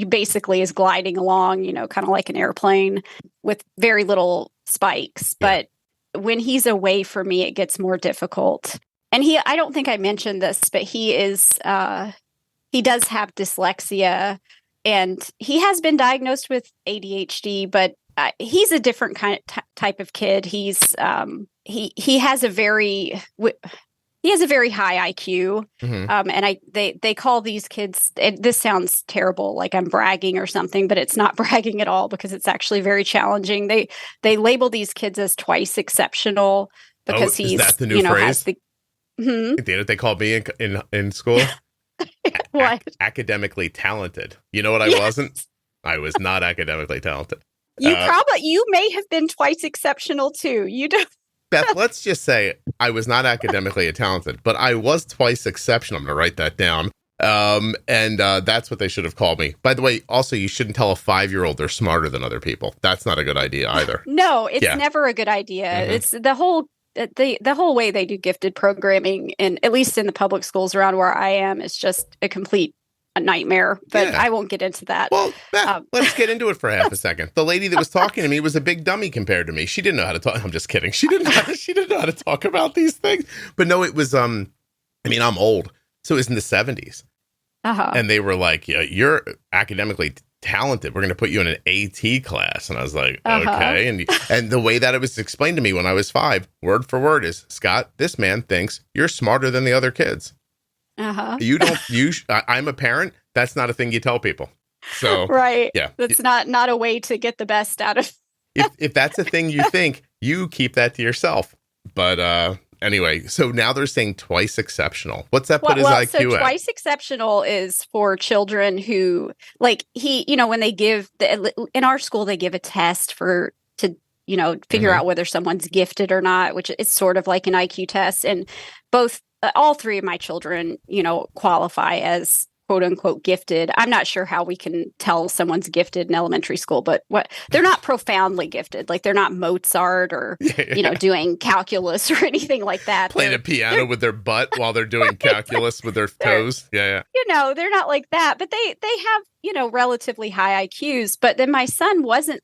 basically is gliding along, kind of like an airplane with very little spikes. Yeah. But when he's away from me, it gets more difficult. And I don't think I mentioned this, but he does have dyslexia. And he has been diagnosed with ADHD, but he's a different kind of type of kid. He has a very high IQ, and they call these kids. This sounds terrible, like I'm bragging or something, but it's not bragging at all because it's actually very challenging. They label these kids as twice exceptional because is that the new phrase? Has the. They called me in school. What? Academically talented. You know what I wasn't? I was not academically talented. You may have been twice exceptional too. You don't. Beth, let's just say I was not academically talented, but I was twice exceptional. I'm going to write that down. And that's what they should have called me. By the way, also, you shouldn't tell a 5-year-old they're smarter than other people. That's not a good idea either. No, it's never a good idea. It's the whole the whole way they do gifted programming, and at least in the public schools around where I am, is just a nightmare. But I won't get into that. Well, Beth, let's get into it for half a second. The lady that was talking to me was a big dummy compared to me. She didn't know how to talk. I'm just kidding. She didn't know how to talk about these things. But no, it was I'm old, so it was in the 70s. And they were like, yeah, you're academically talented. We're going to put you in an AT class. And I was like, okay. And the way that it was explained to me when I was 5, word for word, is, Scott, this man thinks you're smarter than the other kids. I'm a parent. That's not a thing you tell people. So, right. Yeah. That's not a way to get the best out of. if that's a thing you think, you keep that to yourself. But, anyway, so now they're saying twice exceptional. What's that put his IQ so at? Twice exceptional is for children who, like, when they give in our school, they give a test to figure out whether someone's gifted or not, which is sort of like an IQ test. And all 3 of my children, qualify as quote unquote gifted. I'm not sure how we can tell someone's gifted in elementary school, but they're not profoundly gifted. Like, they're not Mozart or, doing calculus or anything like that. Playing a piano with their butt while they're doing calculus with their toes. Yeah. They're not like that, but they have, relatively high IQs. But then my son wasn't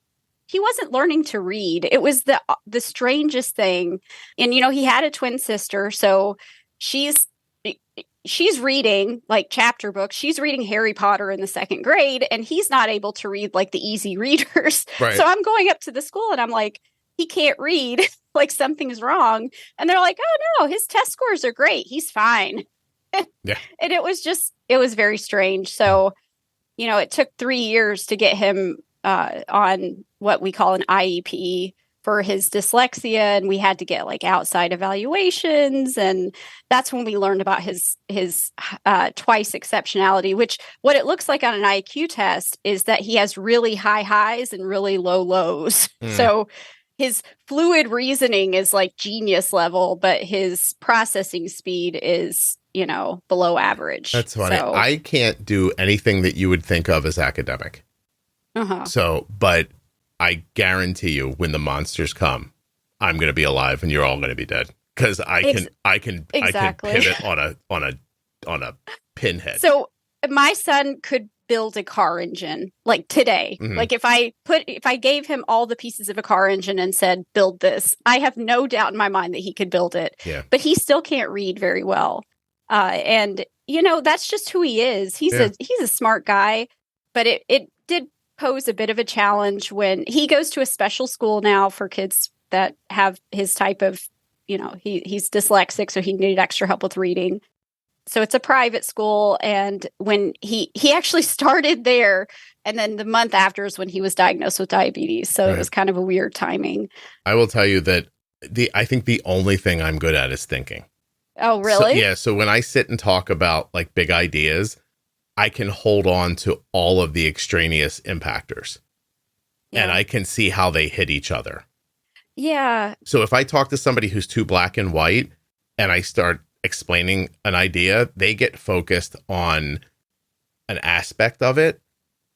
learning to read. It was the strangest thing. And, he had a twin sister. So she's reading like chapter books. She's reading Harry Potter in the 2nd grade, and he's not able to read like the easy readers. Right. So I'm going up to the school and I'm like, he can't read, like something's wrong. And they're like, oh no, his test scores are great. He's fine. Yeah. And it was very strange. So, it took 3 years to get him on what we call an IEP for his dyslexia, and we had to get like outside evaluations, and that's when we learned about his twice exceptionality, which what it looks like on an IQ test is that he has really high highs and really low lows. So his fluid reasoning is like genius level, but his processing speed is, below average. That's funny. So, I can't do anything that you would think of as academic. So, but I guarantee you, when the monsters come, I'm going to be alive and you're all going to be dead, because I can pivot on a pinhead. So my son could build a car engine like today. Like if I gave him all the pieces of a car engine and said, build this, I have no doubt in my mind that he could build it. Yeah. But he still can't read very well. And that's just who he is. He's a smart guy, but it did pose a bit of a challenge when he goes to a special school now for kids that have his type of, he's dyslexic, so he needed extra help with reading. So it's a private school, and when he actually started there, and then the month after is when he was diagnosed with diabetes. So It was kind of a weird timing. I will tell you that I think the only thing I'm good at is thinking. Oh, really? So when I sit and talk about like big ideas, I can hold on to all of the extraneous impactors, and I can see how they hit each other. Yeah. So if I talk to somebody who's too black and white and I start explaining an idea, they get focused on an aspect of it.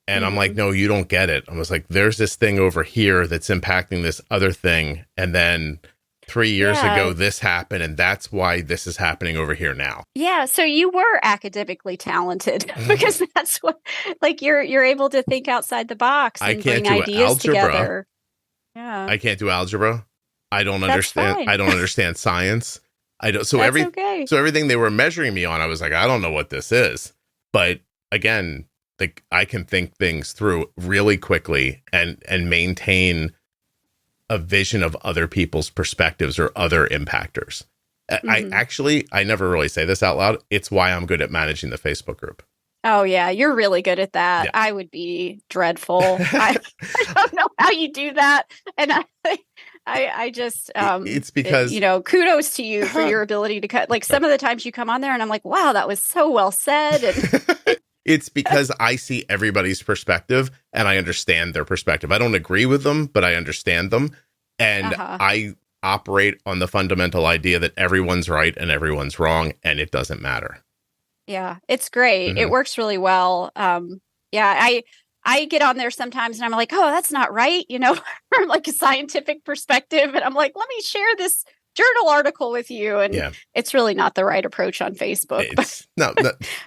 And I'm like, no, you don't get it. I was like, there's this thing over here that's impacting this other thing. And then 3 years ago, this happened, and that's why this is happening over here now. Yeah, so you were academically talented because that's what, like, you're able to think outside the box and bring ideas together. Yeah, I can't do algebra. I don't understand. Fine. I don't understand science. I don't. So So everything they were measuring me on, I was like, I don't know what this is. But again, like, I can think things through really quickly and maintain a vision of other people's perspectives or other impactors. I never really say this out loud. It's why I'm good at managing the Facebook group. Oh yeah, you're really good at that. Yeah. I would be dreadful. I don't know how you do that, and I just it's because kudos to you for your ability to cut. Like, some of the times you come on there, and I'm like, wow, that was so well said. And it's because I see everybody's perspective and I understand their perspective. I don't agree with them, but I understand them. And I operate on the fundamental idea that everyone's right and everyone's wrong, and it doesn't matter. Yeah, it's great. It works really well. I get on there sometimes and I'm like, oh, that's not right, from like a scientific perspective. And I'm like, let me share this journal article with you. And Yeah. it's really not the right approach on Facebook. It's no,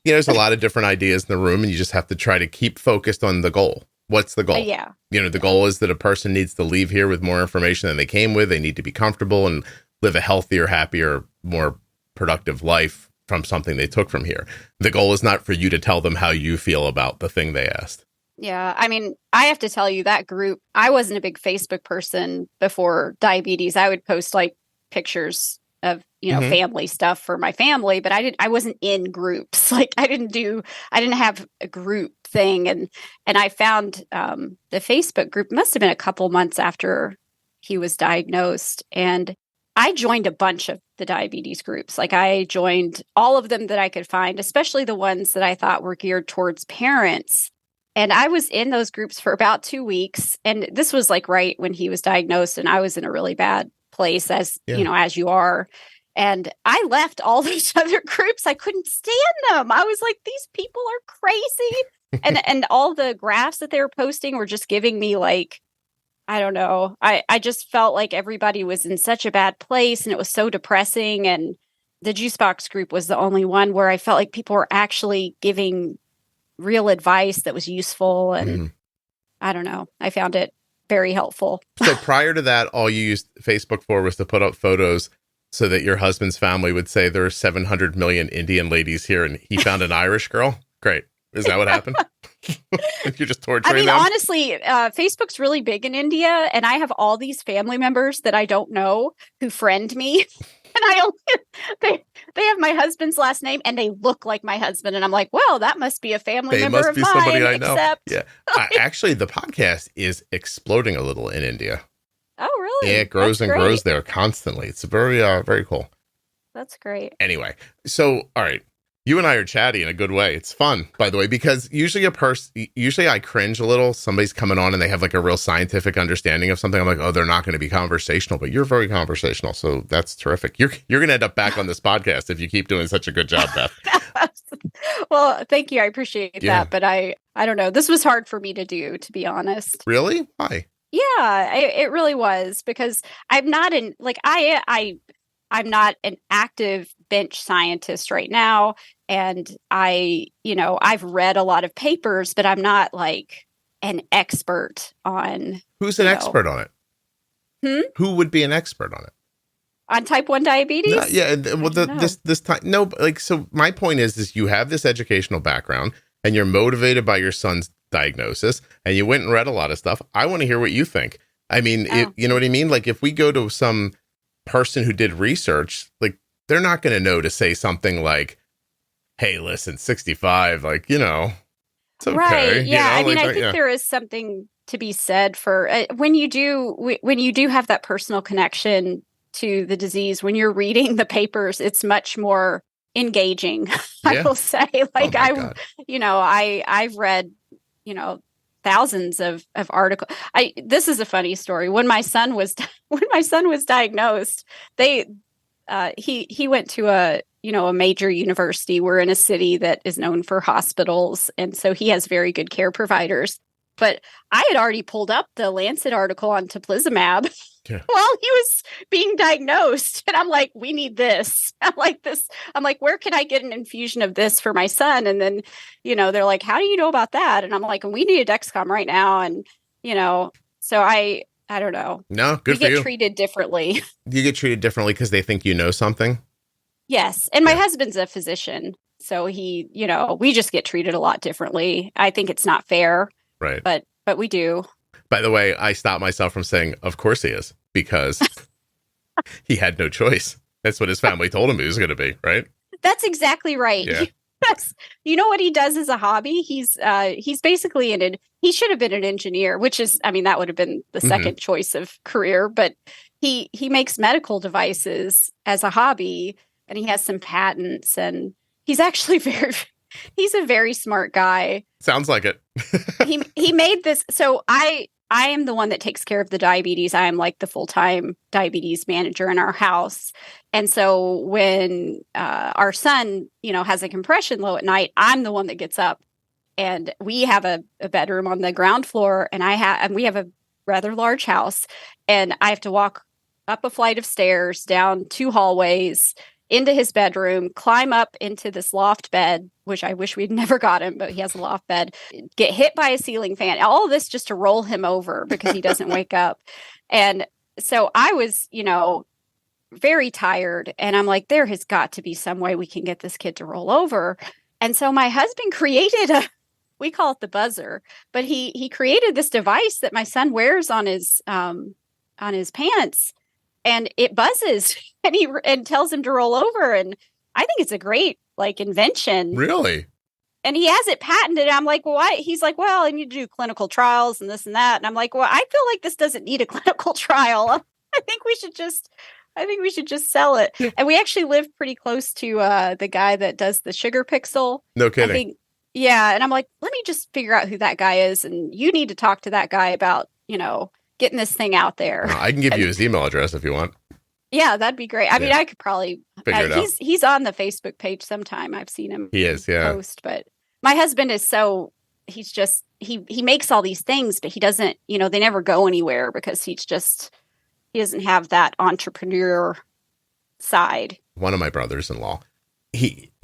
there's a lot of different ideas in the room, and you just have to try to keep focused on the goal. What's the goal? Yeah. The goal is that a person needs to leave here with more information than they came with. They need to be comfortable and live a healthier, happier, more productive life from something they took from here. The goal is not for you to tell them how you feel about the thing they asked. Yeah. I mean, I have to tell you that group, I wasn't a big Facebook person before diabetes. I would post like pictures of, family stuff for my family, but I wasn't in groups. Like I didn't have a group thing. And I found the Facebook group must have been a couple months after he was diagnosed. And I joined a bunch of the diabetes groups. Like I joined all of them that I could find, especially the ones that I thought were geared towards parents. And I was in those groups for about 2 weeks. And this was like right when he was diagnosed, and I was in a really bad place as you are. And I left all those other groups. I couldn't stand them. I was like, these people are crazy. and all the graphs that they were posting were just giving me like, I don't know. I just felt like everybody was in such a bad place, and it was so depressing. And the Juicebox group was the only one where I felt like people were actually giving real advice that was useful. And I don't know. I found it very helpful. So prior to that, all you used Facebook for was to put up photos so that your husband's family would say there are 700 million Indian ladies here and he found an Irish girl? Great. Is that what happened? You're just torturing them? Honestly, Facebook's really big in India, and I have all these family members that I don't know who friend me. And they have my husband's last name, and they look like my husband. And I'm like, well, that must be a family member of mine. They must be somebody I know. Yeah. Actually, the podcast is exploding a little in India. Oh, really? Yeah, it grows and grows there constantly. It's very, very cool. That's great. Anyway, so, all right. You and I are chatty in a good way. It's fun, by the way, because usually I cringe a little. Somebody's coming on and they have like a real scientific understanding of something. I'm like, oh, they're not going to be conversational, but you're very conversational. So that's terrific. You're going to end up back on this podcast if you keep doing such a good job, Beth. Well, thank you. I appreciate that. But I don't know. This was hard for me to do, to be honest. Really? Why? Yeah, it really was, because I'm not I'm not an active bench scientist right now. And I've read a lot of papers, but I'm not like an expert on. Who's an expert on it? Who would be an expert on it? On type 1 diabetes? No, yeah. Well, this time, no, like, so my point is you have this educational background and you're motivated by your son's diagnosis and you went and read a lot of stuff. I want to hear what you think. I mean, you know what I mean? Like if we go to some person who did research, like they're not going to know to say something like, hey, listen, 65, like, it's okay. Right. Yeah. I mean, I think there is something to be said for when you do have that personal connection to the disease, when you're reading the papers, it's much more engaging. I will say, like, I've read, thousands of articles. This is a funny story. When my son was diagnosed, he went to a major university. We're in a city that is known for hospitals, and so he has very good care providers. But I had already pulled up the Lancet article on teplizumab while he was being diagnosed. And I'm like, we need this. I'm like, where can I get an infusion of this for my son? And then, they're like, how do you know about that? And I'm like, we need a Dexcom right now. And, so I don't know. No, good for you. You get treated differently. You get treated differently because they think you know something? Yes. And my husband's a physician. So he, we just get treated a lot differently. I think it's not fair. Right. But we do. By the way, I stopped myself from saying, of course he is, because he had no choice. That's what his family told him he was going to be, right? That's exactly right. Yeah. You know what he does as a hobby? He's basically he should have been an engineer, which is, that would have been the second choice of career, but he makes medical devices as a hobby, and he has some patents, and he's actually he's a very smart guy. Sounds like it. he made this. So I am the one that takes care of the diabetes. I am like the full-time diabetes manager in our house. And so when our son, has a compression low at night, I'm the one that gets up, and we have a bedroom on the ground floor, and we have a rather large house, and I have to walk up a flight of stairs, down 2 hallways, into his bedroom, climb up into this loft bed, which I wish we'd never got him, but he has a loft bed, get hit by a ceiling fan, all this just to roll him over because he doesn't wake up. And so I was, very tired. And I'm like, there has got to be some way we can get this kid to roll over. And so my husband created we call it the buzzer, but he created this device that my son wears on his pants, and it buzzes and tells him to roll over. And I think it's a great invention. Really? And he has it patented. I'm like, well, why? He's like, well, I need to do clinical trials and this and that. And I'm like, well, I feel like this doesn't need a clinical trial. I think we should just sell it. And we actually live pretty close to the guy that does the sugar pixel. No kidding. Yeah. And I'm like, let me just figure out who that guy is. And you need to talk to that guy about, getting this thing out there. I can give you his email address if you want. Yeah, that'd be great. I mean, I could probably figure it out. He's on the Facebook page sometime. I've seen him. He is, yeah. Post, but my husband is he's just he makes all these things, but he doesn't, they never go anywhere because he doesn't have that entrepreneur side. One of my brothers-in-law,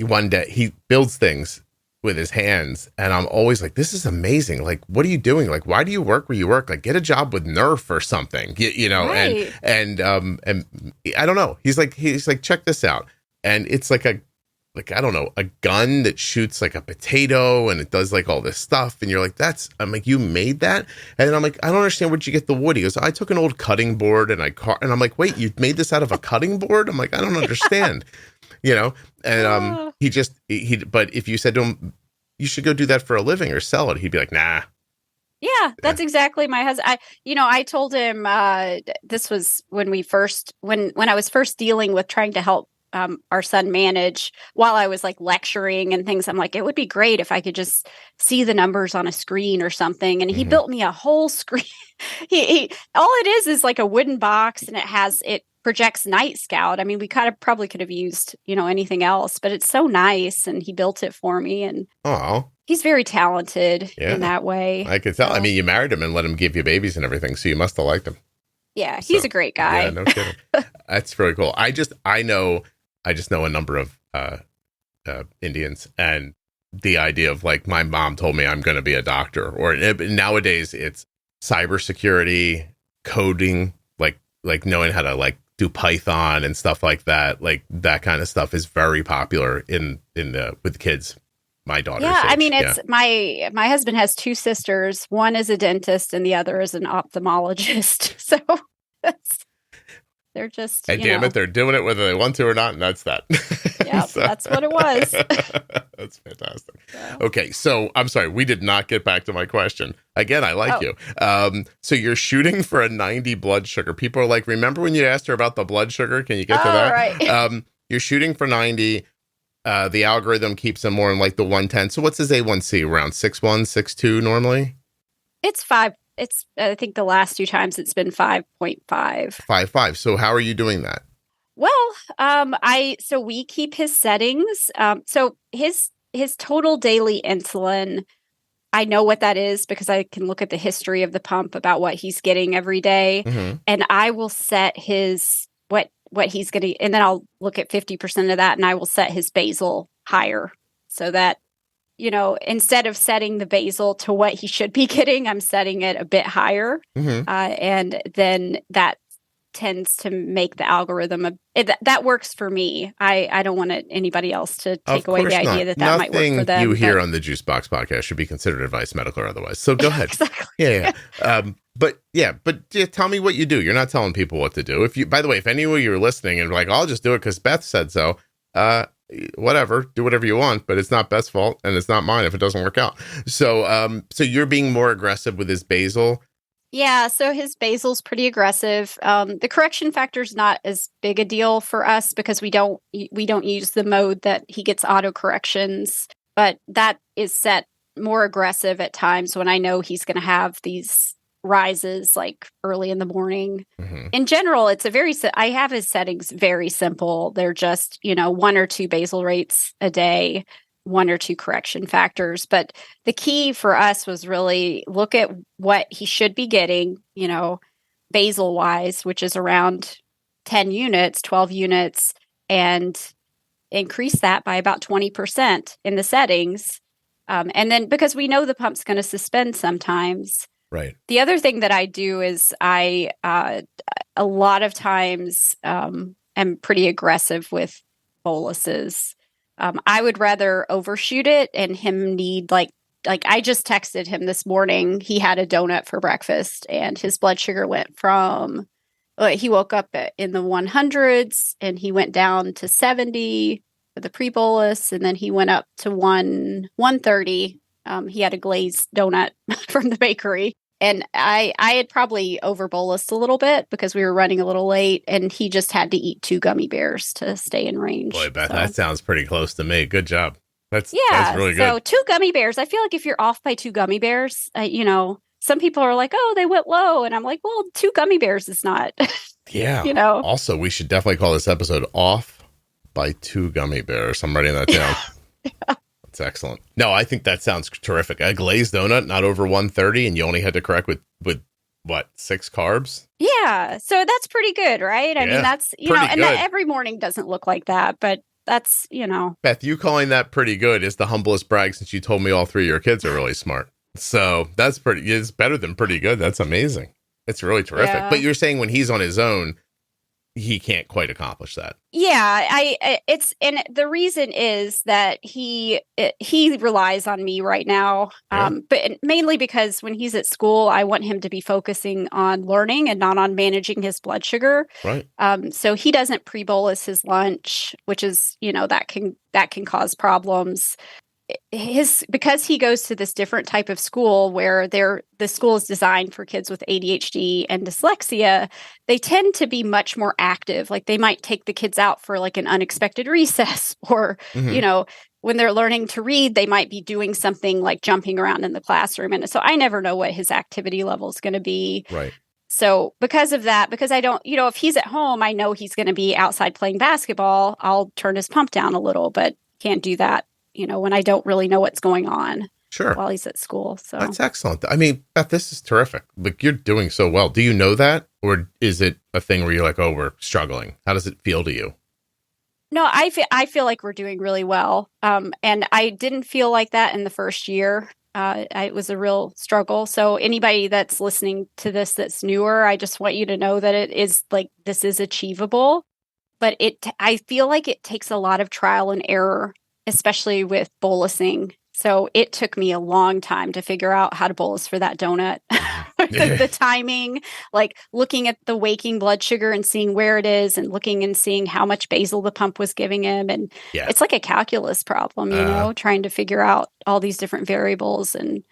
one day he builds things with his hands, and I'm always like, this is amazing. Like, what are you doing? Like, why do you work where you work? Like, get a job with Nerf or something, right. and I don't know. He's like, check this out. And it's like I don't know, a gun that shoots like a potato, and it does like all this stuff. And you're like, I'm like, you made that? And I'm like, I don't understand where'd you get the wood. He goes, I took an old cutting board and I'm like, wait, you made this out of a cutting board? I'm like, I don't understand. And but if you said to him, you should go do that for a living or sell it, he'd be like, nah. Yeah, that's exactly my husband. I told him this was when I was first dealing with trying to help our son manage while I was lecturing and things. I'm like, it would be great if I could just see the numbers on a screen or something. And he built me a whole screen. he all it is like a wooden box, and it projects Night Scout. I mean, we probably could have used, anything else, but it's so nice. And he built it for me, and he's very talented in that way. I could tell. So, I mean, you married him and let him give you babies and everything, so you must have liked him. Yeah, he's a great guy. Yeah, no kidding. That's really cool. I just know a number of Indians, and the idea of my mom told me I'm going to be a doctor, or nowadays it's cybersecurity, coding, like knowing how to do Python and stuff like that. Like that kind of stuff is very popular with kids. My daughter's age. I mean, it's my husband has 2 sisters. One is a dentist and the other is an ophthalmologist. So they're just, hey, damn it, they're doing it whether they want to or not, and that's that. Yeah, that's what it was. That's fantastic. Yeah. Okay, so I'm sorry, we did not get back to my question. Again, I like you. So you're shooting for a 90 blood sugar. People are like, remember when you asked her about the blood sugar? Can you get to that? Right. You're shooting for 90. The algorithm keeps him more in the 110. So what's his A1C? Around 6.1, 6.2 normally? It's 5. I think the last 2 times it's been 5.5. 5.5. So how are you doing that? Well, so we keep his settings. So his total daily insulin, I know what that is because I can look at the history of the pump about what he's getting every day. Mm-hmm. And I will set his what he's getting, and then I'll look at 50% of that, and I will set his basal higher so that, instead of setting the basal to what he should be getting, I'm setting it a bit higher. Mm-hmm. And then that tends to make the algorithm that works for me. I don't want anybody else to take away the idea that might work for them. Nothing you hear on the Juicebox podcast should be considered advice, medical or otherwise. So go ahead. Exactly. Yeah. But tell me what you do. You're not telling people what to do. By the way, if any of you are listening and like, I'll just do it because Beth said so, whatever, do whatever you want, but it's not Beth's fault and it's not mine if it doesn't work out. So you're being more aggressive with his basal. Yeah, so his basal's pretty aggressive. The correction factor is not as big a deal for us because we don't use the mode that he gets auto corrections, but that is set more aggressive at times when I know he's going to have these rises early in the morning. Mm-hmm. In general, I have his settings very simple. They're just, 1 or 2 basal rates a day, 1 or 2 correction factors. But the key for us was really look at what he should be getting, basal wise, which is around 10 units, 12 units, and increase that by about 20% in the settings. And then because we know the pump's going to suspend sometimes. Right. The other thing that I do is I a lot of times am pretty aggressive with boluses. I would rather overshoot it and him need like I just texted him this morning. He had a donut for breakfast and his blood sugar went from he woke up in the 100s and he went down to 70 for the pre-bolus, and then he went up to 130. He had a glazed donut from the bakery. And I had probably over-bolused a little bit because we were running a little late, and he just had to eat 2 gummy bears to stay in range. Boy, Beth, that sounds pretty close to me. Good job. That's really good. So 2 gummy bears. I feel like if you're off by 2 gummy bears, some people are like, oh, they went low. And I'm like, well, 2 gummy bears is not. Yeah. Also, we should definitely call this episode Off by 2 Gummy Bears. I'm writing that down. Yeah. That's excellent. No, I think that sounds terrific. A glazed donut, not over 130, and you only had to correct with what, 6 carbs? Yeah. So that's pretty good, right? I mean, that's, and that every morning doesn't look like that, but that's, Beth, you calling that pretty good is the humblest brag since you told me all 3 of your kids are really smart. So that's it's better than pretty good. That's amazing. It's really terrific. Yeah. But you're saying when he's on his own, he can't quite accomplish that. Yeah, and the reason is that he relies on me right now, but mainly because when he's at school, I want him to be focusing on learning and not on managing his blood sugar. Right. So he doesn't pre-bolus his lunch, which is that can cause problems. Because he goes to this different type of school where the school is designed for kids with ADHD and dyslexia, they tend to be much more active. Like they might take the kids out for like an unexpected recess or, when they're learning to read, they might be doing something like jumping around in the classroom. And so I never know what his activity level is going to be. Right. So because of that, because I don't, if he's at home, I know he's going to be outside playing basketball. I'll turn his pump down a little, but can't do that when I don't really know what's going on while he's at school. So that's excellent. I mean, Beth, this is terrific. Like you're doing so well. Do you know that? Or is it a thing where you're like, oh, we're struggling? How does it feel to you? No, I feel like we're doing really well. And I didn't feel like that in the first year. It was a real struggle. So anybody that's listening to this that's newer, I just want you to know that it is like, this is achievable. But I feel like it takes a lot of trial and error, especially with bolusing. So it took me a long time to figure out how to bolus for that donut. The timing, like looking at the waking blood sugar and seeing where it is and looking and seeing how much basal the pump was giving him. And it's like a calculus problem, trying to figure out all these different variables. And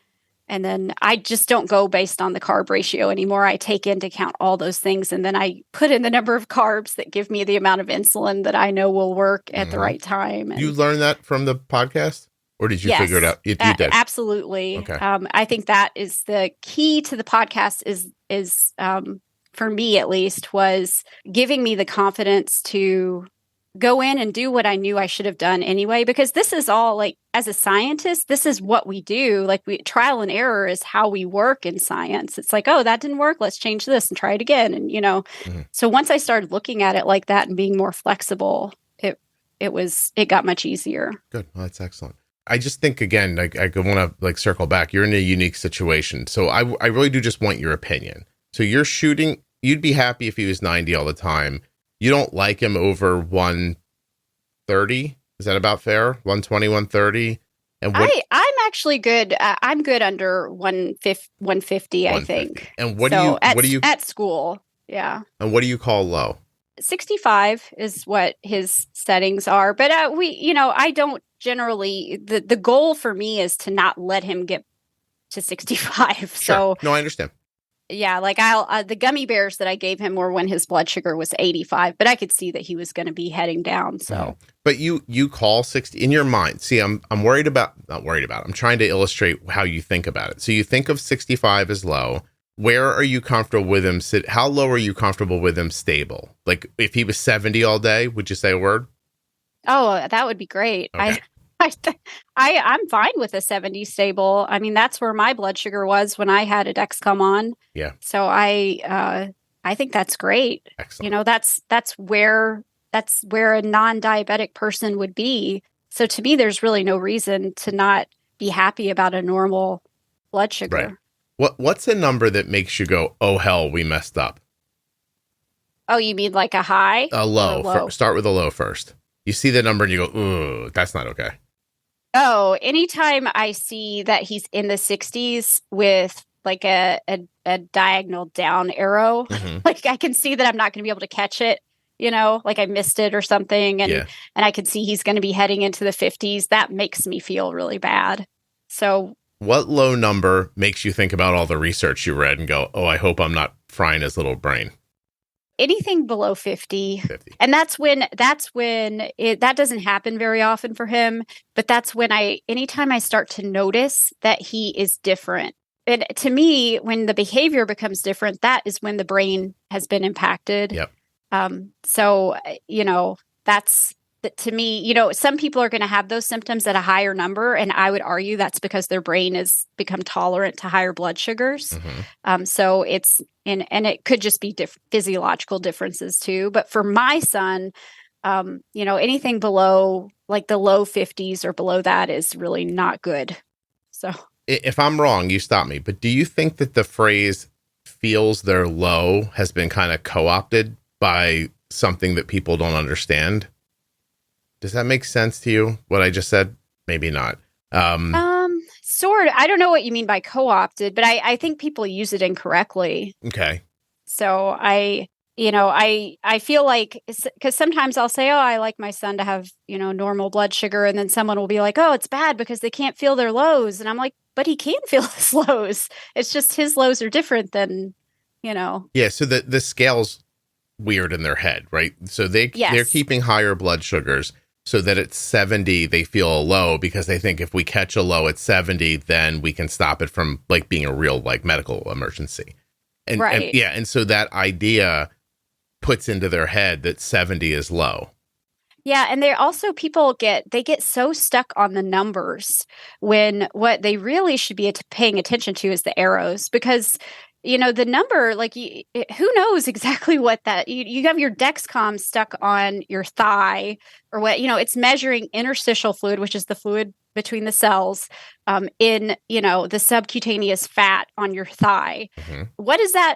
then I just don't go based on the carb ratio anymore. I take into account all those things. And then I put in the number of carbs that give me the amount of insulin that I know will work at the right time. And you learned that from the podcast? Or did you figure it out? You did. Absolutely. Okay. I think that is the key to the podcast is for me at least, was giving me the confidence to go in and do what I knew I should have done anyway, because this is all like, as a scientist, this is what we do. Like trial and error is how we work in science. It's like, oh, that didn't work. Let's change this and try it again. And, so once I started looking at it like that and being more flexible, it got much easier. Good. Well, that's excellent. I just think, again, like I want to circle back. You're in a unique situation. So I really do just want your opinion. So you're shooting, you'd be happy if he was 90 all the time. You don't like him over 130. Is that about fair? 120, 130? And I'm actually good. I'm good under 150, I think. And what do you at school? Yeah. And what do you call low? 65 is what his settings are. But I don't generally, the goal for me is to not let him get to 65. Sure. So no, I understand. Yeah, like the gummy bears that I gave him were when his blood sugar was 85, but I could see that he was going to be heading down. So, but you call 60 in your mind. See, I'm not worried about. I'm trying to illustrate how you think about it. So you think of 65 as low. Where are you comfortable with him? How low are you comfortable with him stable? Like if he was 70 all day, would you say a word? Oh, that would be great. Okay. I'm fine with a 70 stable. I mean, that's where my blood sugar was when I had a Dexcom on. Yeah. So I I think that's great. Excellent. That's where a non-diabetic person would be. So to me, there's really no reason to not be happy about a normal blood sugar. Right. What's a number that makes you go, oh, hell, we messed up? Oh, you mean like a high? A low. Start with a low first. You see the number and you go, ooh, that's not okay. Oh, anytime I see that he's in the 60s with like a diagonal down arrow, like I can see that I'm not going to be able to catch it, like I missed it or something. And I can see he's going to be heading into the 50s. That makes me feel really bad. So what low number makes you think about all the research you read and go, oh, I hope I'm not frying his little brain? Anything below 50. And that doesn't happen very often for him, but that's when anytime I start to notice that he is different. And to me, when the behavior becomes different, that is when the brain has been impacted. Yep. So, that's to me, some people are going to have those symptoms at a higher number. And I would argue that's because their brain has become tolerant to higher blood sugars. So and it could just be physiological differences too. But for my son, anything below like the low 50s or below that is really not good. So if I'm wrong, you stop me. But do you think that the phrase feels they're low has been kind of co-opted by something that people don't understand? Does that make sense to you, what I just said? Maybe not. Sort of. I don't know what you mean by co-opted, but I think people use it incorrectly. Okay. So I feel like, because sometimes I'll say, oh, I like my son to have, normal blood sugar. And then someone will be like, oh, it's bad because they can't feel their lows. And I'm like, but he can feel his lows. It's just his lows are different than, Yeah. So the scale's weird in their head, right? So they're keeping higher blood sugars so that at 70, they feel a low because they think if we catch a low at 70, then we can stop it from like being a real like medical emergency. And, right. And so that idea puts into their head that 70 is low. Yeah. And they also, they get so stuck on the numbers when what they really should be paying attention to is the arrows, because the number, like, who knows exactly what that, you have your Dexcom stuck on your thigh or what, it's measuring interstitial fluid, which is the fluid between the cells, in, the subcutaneous fat on your thigh. What does that,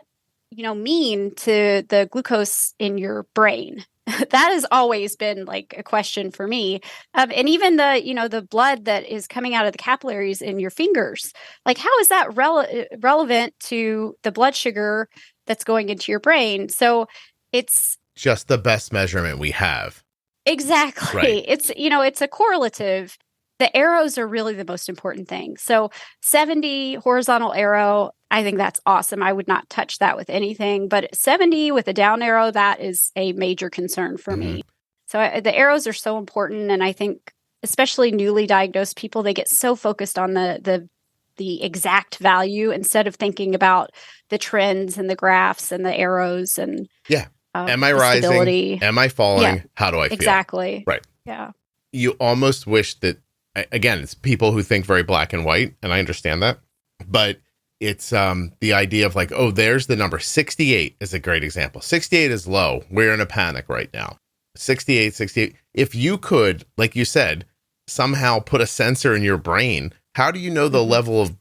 mean to the glucose in your brain? That has always been like a question for me. And even the blood that is coming out of the capillaries in your fingers, like how is that relevant to the blood sugar that's going into your brain? So it's just the best measurement we have. Exactly. Right. It's a correlative. The arrows are really the most important thing. So 70 horizontal arrow, I think that's awesome. I would not touch that with anything, but 70 with a down arrow, that is a major concern for me. So the arrows are so important. And I think especially newly diagnosed people, they get so focused on the exact value instead of thinking about the trends and the graphs and the arrows and am I rising? Stability. Am I falling? Yeah, how do I feel? Exactly. Right. Yeah. You almost wish that, again, it's people who think very black and white, and I understand that, but it's the idea of like, oh, there's the number. 68 is a great example. 68 is low. We're in a panic right now. 68. If you could, like you said, somehow put a sensor in your brain, how do you know the level of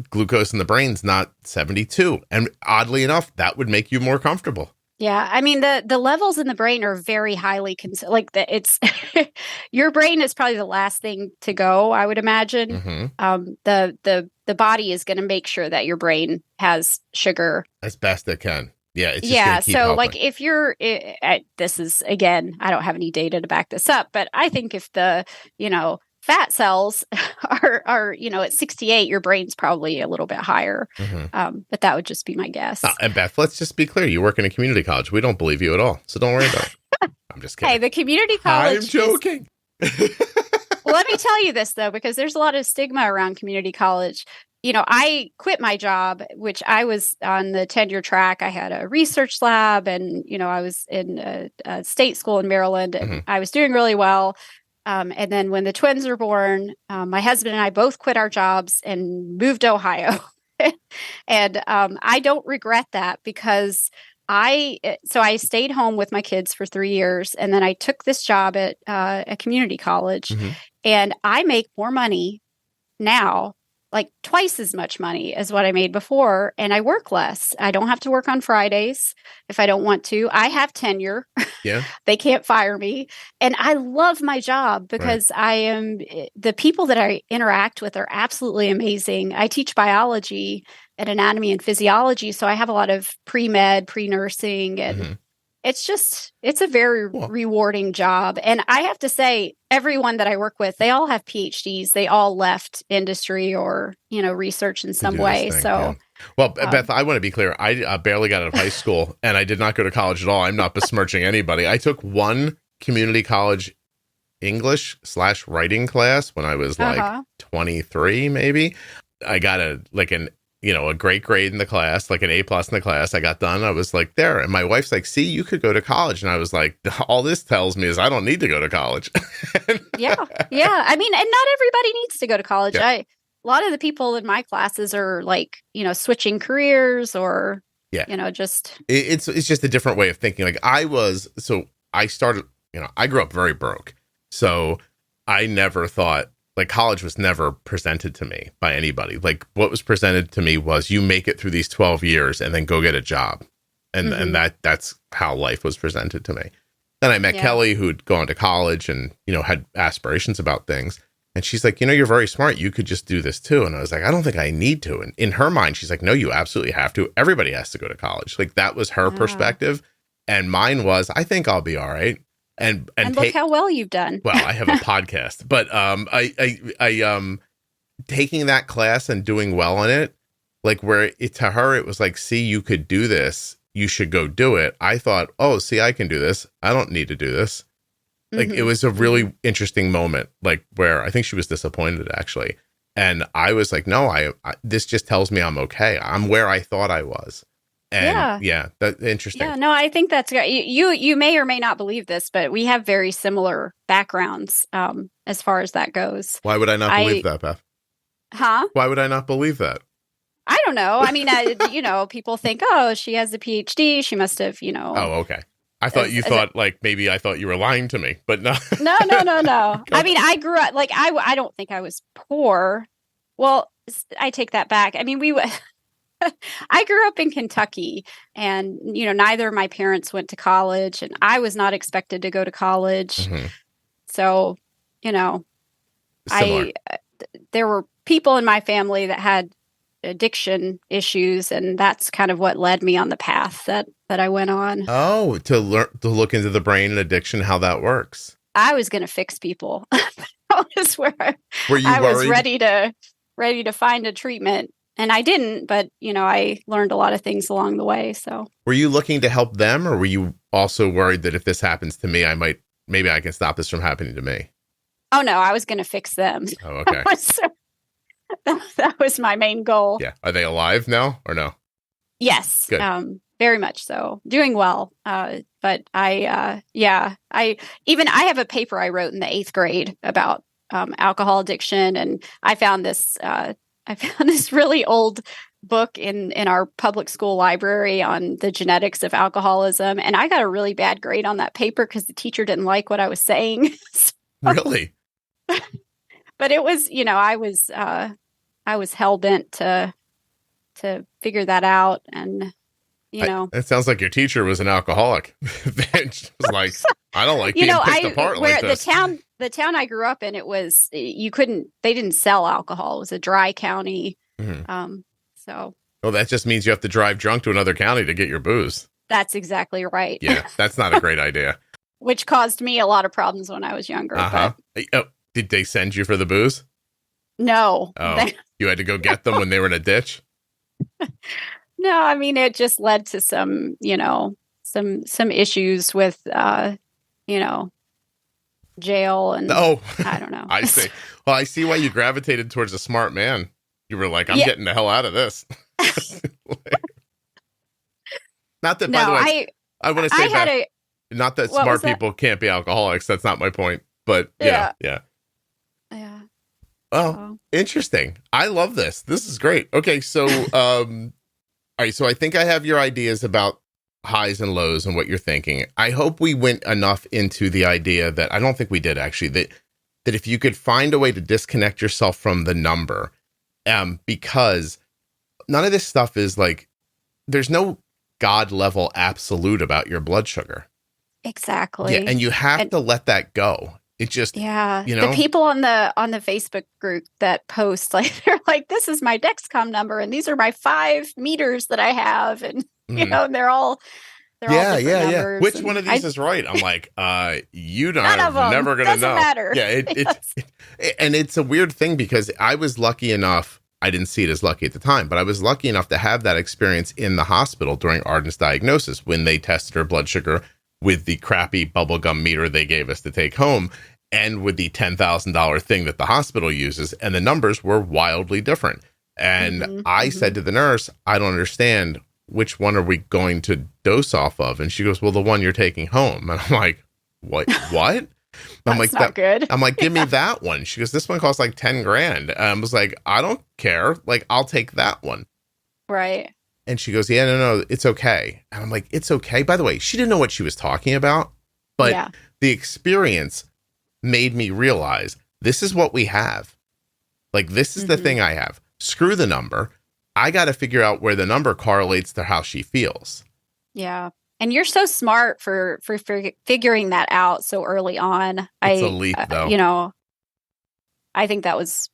glucose in the brain's not 72? And oddly enough, that would make you more comfortable. Yeah, I mean the levels in the brain are very highly it's your brain is probably the last thing to go, I would imagine. The body is going to make sure that your brain has sugar as best it can. Yeah, it's just so helping. Like if you're this is, again, I don't have any data to back this up, but I think if the fat cells are at 68, your brain's probably a little bit higher. But that would just be my guess. And Beth, let's just be clear. You work in a community college. We don't believe you at all. So don't worry about it. I'm just kidding. Hey, the community college. I'm joking. Well, let me tell you this, though, because there's a lot of stigma around community college. I quit my job, which I was on the tenure track. I had a research lab and, I was in a state school in Maryland and I was doing really well. And then when the twins were born, my husband and I both quit our jobs and moved to Ohio. And I don't regret that because So I stayed home with my kids for 3 years, and then I took this job at a community college, and I make more money now, like twice as much money as what I made before, and I work less. I don't have to work on Fridays if I don't want to. I have tenure. Yeah. They can't fire me. And I love my job because the people that I interact with are absolutely amazing. I teach biology and anatomy and physiology, so I have a lot of pre-med, pre-nursing, and it's a very rewarding job. And I have to say, everyone that I work with, they all have PhDs. They all left industry or, research in some way. So, Well, Beth, I want to be clear. I barely got out of high school, and I did not go to college at all. I'm not besmirching anybody. I took one community college English/writing class when I was like 23, maybe. I got a great grade in the class, like an A+ in the class. I got done. I was like, there. And my wife's like, see, you could go to college. And I was like, all this tells me is I don't need to go to college. Yeah. I mean, and not everybody needs to go to college. Yeah. A lot of the people in my classes are like, switching careers or, just. It's just a different way of thinking. Like I started, I grew up very broke. So I never thought, like college was never presented to me by anybody. Like what was presented to me was you make it through these 12 years and then go get a job. And that's how life was presented to me. Then I met Kelly, who'd gone to college and, had aspirations about things. And she's like, you're very smart. You could just do this too. And I was like, I don't think I need to. And in her mind, she's like, no, you absolutely have to. Everybody has to go to college. Like that was her perspective. And mine was, I think I'll be all right. And look how well you've done. Well, I have a podcast, but I taking that class and doing well in it, like to her it was like, see, you could do this. You should go do it. I thought, oh, see, I can do this. I don't need to do this. Like it was a really interesting moment, like where I think she was disappointed actually, and I was like, no, I this just tells me I'm okay. I'm where I thought I was. And that's interesting. Yeah, no, I think that's good. You may or may not believe this, but we have very similar backgrounds as far as that goes. Why would I not believe that, Beth? Huh? Why would I not believe that? I don't know. I mean, people think, oh, she has a PhD. She must have, Oh, okay. I thought maybe I thought you were lying to me, but no. No. I mean, I grew up like I don't think I was poor. Well, I take that back. I mean, I grew up in Kentucky and, neither of my parents went to college and I was not expected to go to college. So, there were people in my family that had addiction issues and that's kind of what led me on the path that I went on. Oh, to look into the brain and addiction, how that works. I was going to fix people. That was where I was ready to find a treatment. And I didn't, but, I learned a lot of things along the way. So were you looking to help them or were you also worried that if this happens to me, maybe I can stop this from happening to me? Oh, no, I was going to fix them. Oh, okay. That was my main goal. Yeah. Are they alive now or no? Yes. Good. Very much so. Doing well. But I have a paper I wrote in the 8th grade about alcohol addiction. And I found this really old book in our public school library on the genetics of alcoholism. And I got a really bad grade on that paper because the teacher didn't like what I was saying. Really? But it was, I was hell bent to figure that out. And, it sounds like your teacher was an alcoholic. It was like, I don't like being picked apart like this. The town I grew up in, it was, they didn't sell alcohol. It was a dry county. So. Well, that just means you have to drive drunk to another county to get your booze. That's exactly right. Yeah, that's not a great idea. Which caused me a lot of problems when I was younger. Oh, did they send you for the booze? No. Oh, you had to go get them when they were in a ditch? No, I mean, it just led to some, some issues with, jail and I don't know. I see. Well, I see why you gravitated towards a smart man. You were like, I'm getting the hell out of this. Not that, by the way, I want to say not that smart people can't be alcoholics. That's not my point. But yeah. Oh, interesting. I love this. This is great. Okay, so all right, so I think I have your ideas about highs and lows and what you're thinking. I hope we went enough into the idea that I don't think we did actually, that if you could find a way to disconnect yourself from the number, because none of this stuff is like, there's no God level absolute about your blood sugar. Exactly. Yeah, and you have to let that go. It just, the people on the Facebook group that post, like, they're like, this is my Dexcom number and these are my 5 meters that I have, and and they're all numbers. Which one of these is right? I'm like, you don't, none of them. Never gonna know. Matter. Yeah, and it's a weird thing because I was lucky enough. I didn't see it as lucky at the time, but I was lucky enough to have that experience in the hospital during Arden's diagnosis when they tested her blood sugar with the crappy bubblegum meter they gave us to take home, and with the $10,000 thing that the hospital uses, and the numbers were wildly different. And I said to the nurse, I don't understand, which one are we going to dose off of? And she goes, well, the one you're taking home. And I'm like, what? I'm like, not good. I'm like, give me that one. She goes, this one costs like 10 grand. And I was like, I don't care. Like, I'll take that one. Right. And she goes, yeah, no, it's okay. And I'm like, it's okay. By the way, she didn't know what she was talking about, but the experience made me realize this is what we have. Like, this is the thing I have. Screw the number. I got to figure out where the number correlates to how she feels. Yeah. And you're so smart for figuring that out so early on. It's a leap, though. I think that was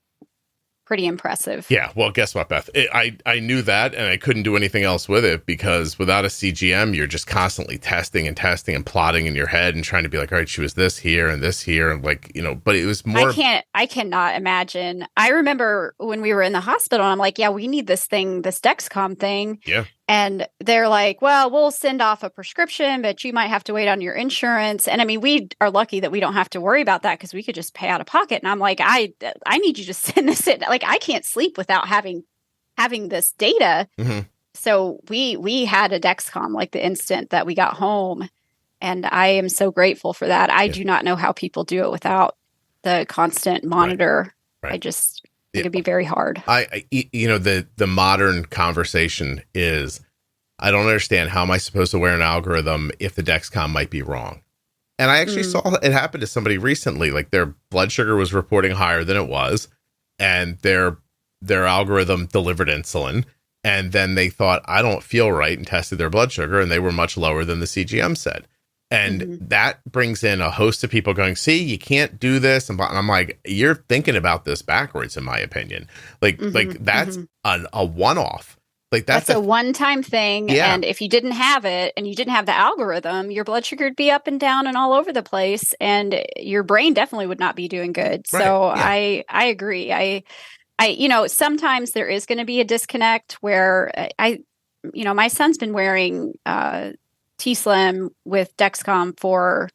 pretty impressive. Yeah. Well, guess what, Beth? I knew that, and I couldn't do anything else with it, because without a CGM, you're just constantly testing and plotting in your head and trying to be like, all right, she was this here and this here. And like, but it was more. I cannot imagine. I remember when we were in the hospital, and I'm like, yeah, we need this Dexcom thing. Yeah. And they're like, well, we'll send off a prescription, but you might have to wait on your insurance. And I mean, we are lucky that we don't have to worry about that because we could just pay out of pocket. And I'm like, I need you to send this in. Like, I can't sleep without having this data. So we had a Dexcom like the instant that we got home. And I am so grateful for that. I do not know how people do it without the constant monitor. Right. I just think it'd be very hard. The modern conversation is, I don't understand, how am I supposed to wear an algorithm if the Dexcom might be wrong? And I actually saw it happen to somebody recently. Like, their blood sugar was reporting higher than it was, and their algorithm delivered insulin. And then they thought, I don't feel right, and tested their blood sugar, and they were much lower than the CGM said. And that brings in a host of people going, see, you can't do this. And I'm like, you're thinking about this backwards, in my opinion. Like that's a one-off. Like that's a one-time thing. Yeah. And if you didn't have it and you didn't have the algorithm, your blood sugar would be up and down and all over the place. And your brain definitely would not be doing good. Right. So yeah. I agree. I sometimes there is going to be a disconnect where my son's been wearing T-Slim with Dexcom for,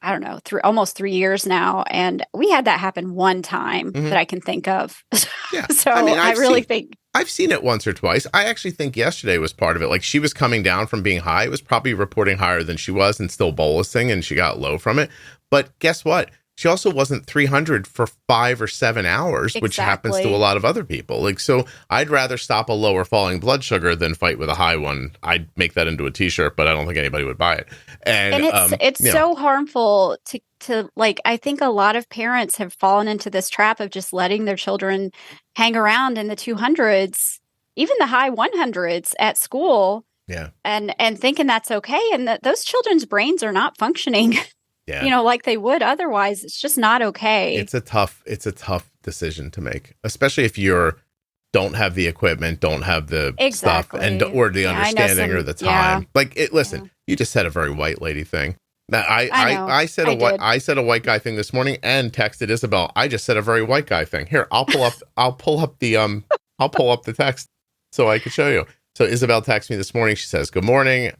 I don't know, almost 3 years now. And we had that happen one time that I can think of. Yeah. So I really think I've seen it once or twice. I actually think yesterday was part of it. Like, she was coming down from being high. It was probably reporting higher than she was and still bolusing, and she got low from it. But guess what? She also wasn't 300 for 5 or 7 hours, which happens to a lot of other people. Like, so I'd rather stop a lower falling blood sugar than fight with a high one. I'd make that into a t-shirt, but I don't think anybody would buy it. And it's so harmful to like, I think a lot of parents have fallen into this trap of just letting their children hang around in the 200s, even the high 100s at school. Yeah. And thinking that's okay. And that those children's brains are not functioning like they would otherwise. It's just not okay. It's a tough decision to make, especially if don't have the equipment, don't have the stuff, or the understanding or the time. Yeah. Like, listen, you just said a very white lady thing. Now, I said a white guy thing this morning and texted Isabel. I just said a very white guy thing. Here, I'll pull up the text so I can show you. So Isabel texted me this morning. She says, "Good morning."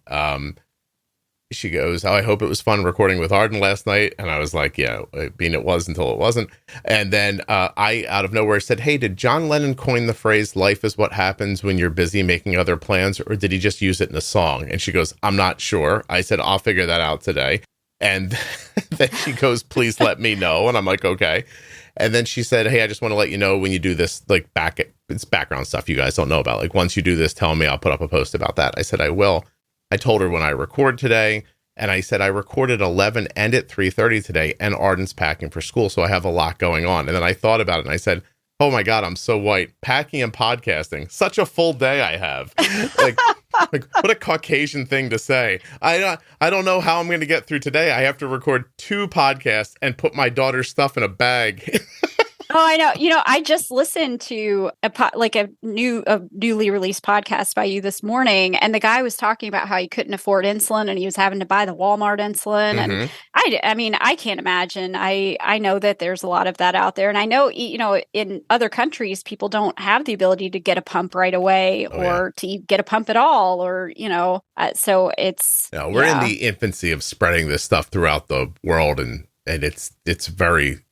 She goes, "Oh, I hope it was fun recording with Arden last night." And I was like, yeah, I mean, it was until it wasn't. And then I, out of nowhere, said, "Hey, did John Lennon coin the phrase, 'Life is what happens when you're busy making other plans,' or did he just use it in a song?" And she goes, "I'm not sure." I said, "I'll figure that out today." And then she goes, "Please let me know." And I'm like, okay. And then she said, "Hey, I just want to let you know when you do this, like, it's background stuff you guys don't know about. Like, once you do this, tell me, I'll put up a post about that." I said, "I will." I told her when I record today, and I said I recorded 11 and at 3:30 today, and Arden's packing for school, so I have a lot going on. And then I thought about it, and I said, oh my God, I'm so white. Packing and podcasting, such a full day I have. like what a Caucasian thing to say. I don't know how I'm going to get through today. I have to record 2 podcasts and put my daughter's stuff in a bag. Oh, I know. I just listened to a newly released podcast by you this morning, and the guy was talking about how he couldn't afford insulin and he was having to buy the Walmart insulin. Mm-hmm. And I mean, I can't imagine. I know that there's a lot of that out there, and I know, in other countries, people don't have the ability to get a pump right away to get a pump at all, or so it's. No, we're in the infancy of spreading this stuff throughout the world, and it's very.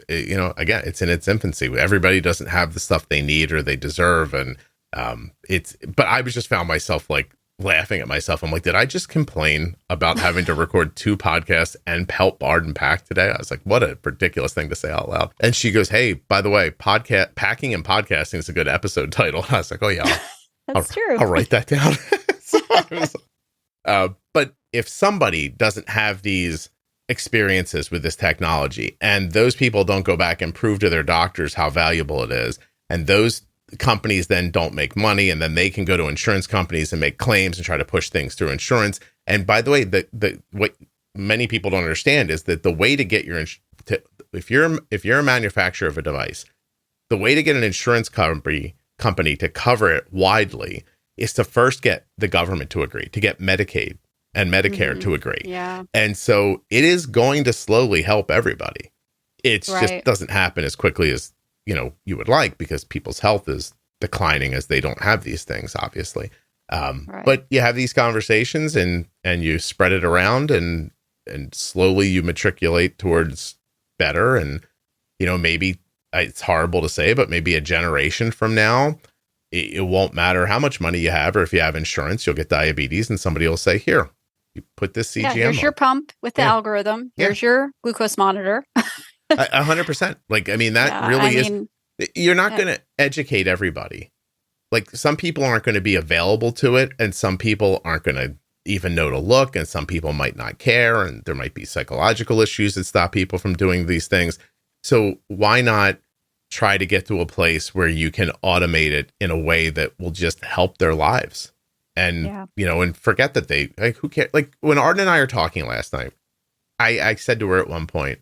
Again, it's in its infancy. Everybody doesn't have the stuff they need or they deserve. And but I was just found myself like laughing at myself. I'm like, did I just complain about having to record 2 podcasts and help Arden pack today? I was like, what a ridiculous thing to say out loud. And she goes, hey, by the way, packing and podcasting is a good episode title. I was like, oh yeah, that's true. I'll write that down. But if somebody doesn't have these experiences with this technology, and those people don't go back and prove to their doctors how valuable it is, and those companies then don't make money, and then they can go to insurance companies and make claims and try to push things through insurance. And by the way, what many people don't understand is that the way to get if you're a manufacturer of a device, the way to get an insurance company to cover it widely is to first get the government to agree, to get Medicaid and Medicare to agree. Yeah. And so it is going to slowly help everybody. It just doesn't happen as quickly as, you would like, because people's health is declining as they don't have these things, obviously. But you have these conversations and you spread it around, and slowly you matriculate towards better. And, maybe it's horrible to say, but maybe a generation from now, it won't matter how much money you have, or if you have insurance, you'll get diabetes, and somebody will say, here, you put this CGM here's on. Your pump with the algorithm. Here's your glucose monitor. 100%. Like, I mean, that really is, you're not going to educate everybody. Like, some people aren't going to be available to it, and some people aren't going to even know to look, and some people might not care, and there might be psychological issues that stop people from doing these things. So why not try to get to a place where you can automate it in a way that will just help their lives? And, and forget that who cares? Like, when Arden and I are talking last night, I said to her at one point,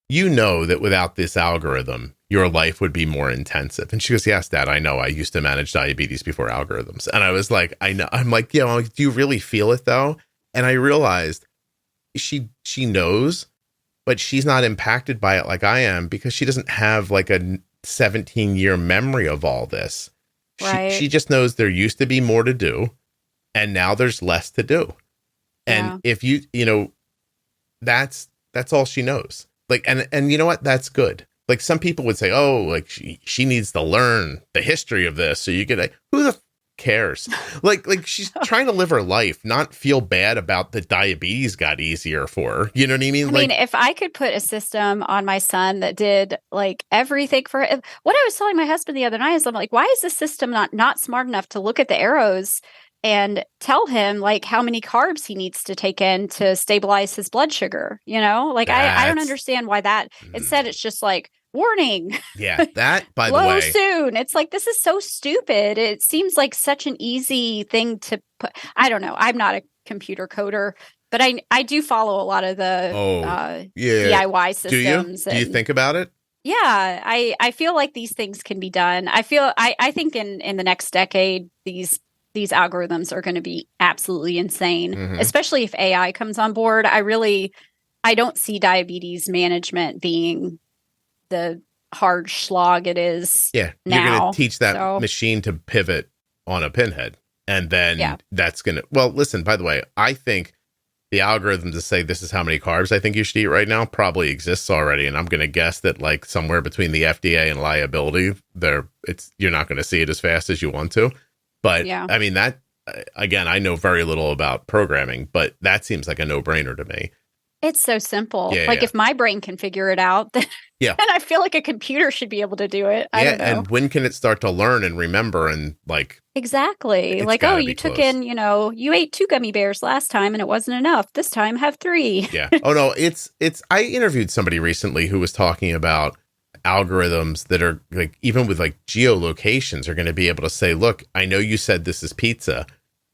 that without this algorithm, your life would be more intensive. And she goes, yes, Dad, I know. I used to manage diabetes before algorithms. And I was like, I know. I'm like, do you really feel it though? And I realized she knows, but she's not impacted by it like I am, because she doesn't have like a 17-year memory of all this. Right. She just knows there used to be more to do, and now there's less to do. And if that's all she knows. Like, and you know what? That's good. Like, some people would say, oh, like she needs to learn the history of this. So you get like, who the cares? like she's trying to live her life, not feel bad about the diabetes got easier for her. You know what I mean? I mean, if I could put a system on my son that did like everything for it. What I was telling my husband the other night is, I'm like, why is the system not smart enough to look at the arrows and tell him like how many carbs he needs to take in to stabilize his blood sugar? I don't understand why that. Instead, it's just like, warning. Yeah, that, by the way. soon. It's like, this is so stupid. It seems like such an easy thing to put. I don't know. I'm not a computer coder, but I do follow a lot of the DIY systems. Do you think about it? Yeah, I feel like these things can be done. I think in the next decade, these algorithms are going to be absolutely insane, especially if AI comes on board. I don't see diabetes management being the hard slog it is. Yeah, now. You're going to teach that machine to pivot on a pinhead, and then that's going to. Well, listen. By the way, I think the algorithm to say this is how many carbs I think you should eat right now probably exists already, and I'm going to guess that like somewhere between the FDA and liability, you're not going to see it as fast as you want to. But I mean, that again, I know very little about programming, but that seems like a no-brainer to me. It's so simple. Yeah, like yeah. if my brain can figure it out, then Yeah. and I feel like a computer should be able to do it. I don't know. And when can it start to learn and remember and like Exactly. it's Like, oh, gotta you be took close. in, you ate 2 gummy bears last time and it wasn't enough. This time have 3. Yeah. Oh no, it's I interviewed somebody recently who was talking about algorithms that are like even with like geolocations are going to be able to say, look, I know you said this is pizza,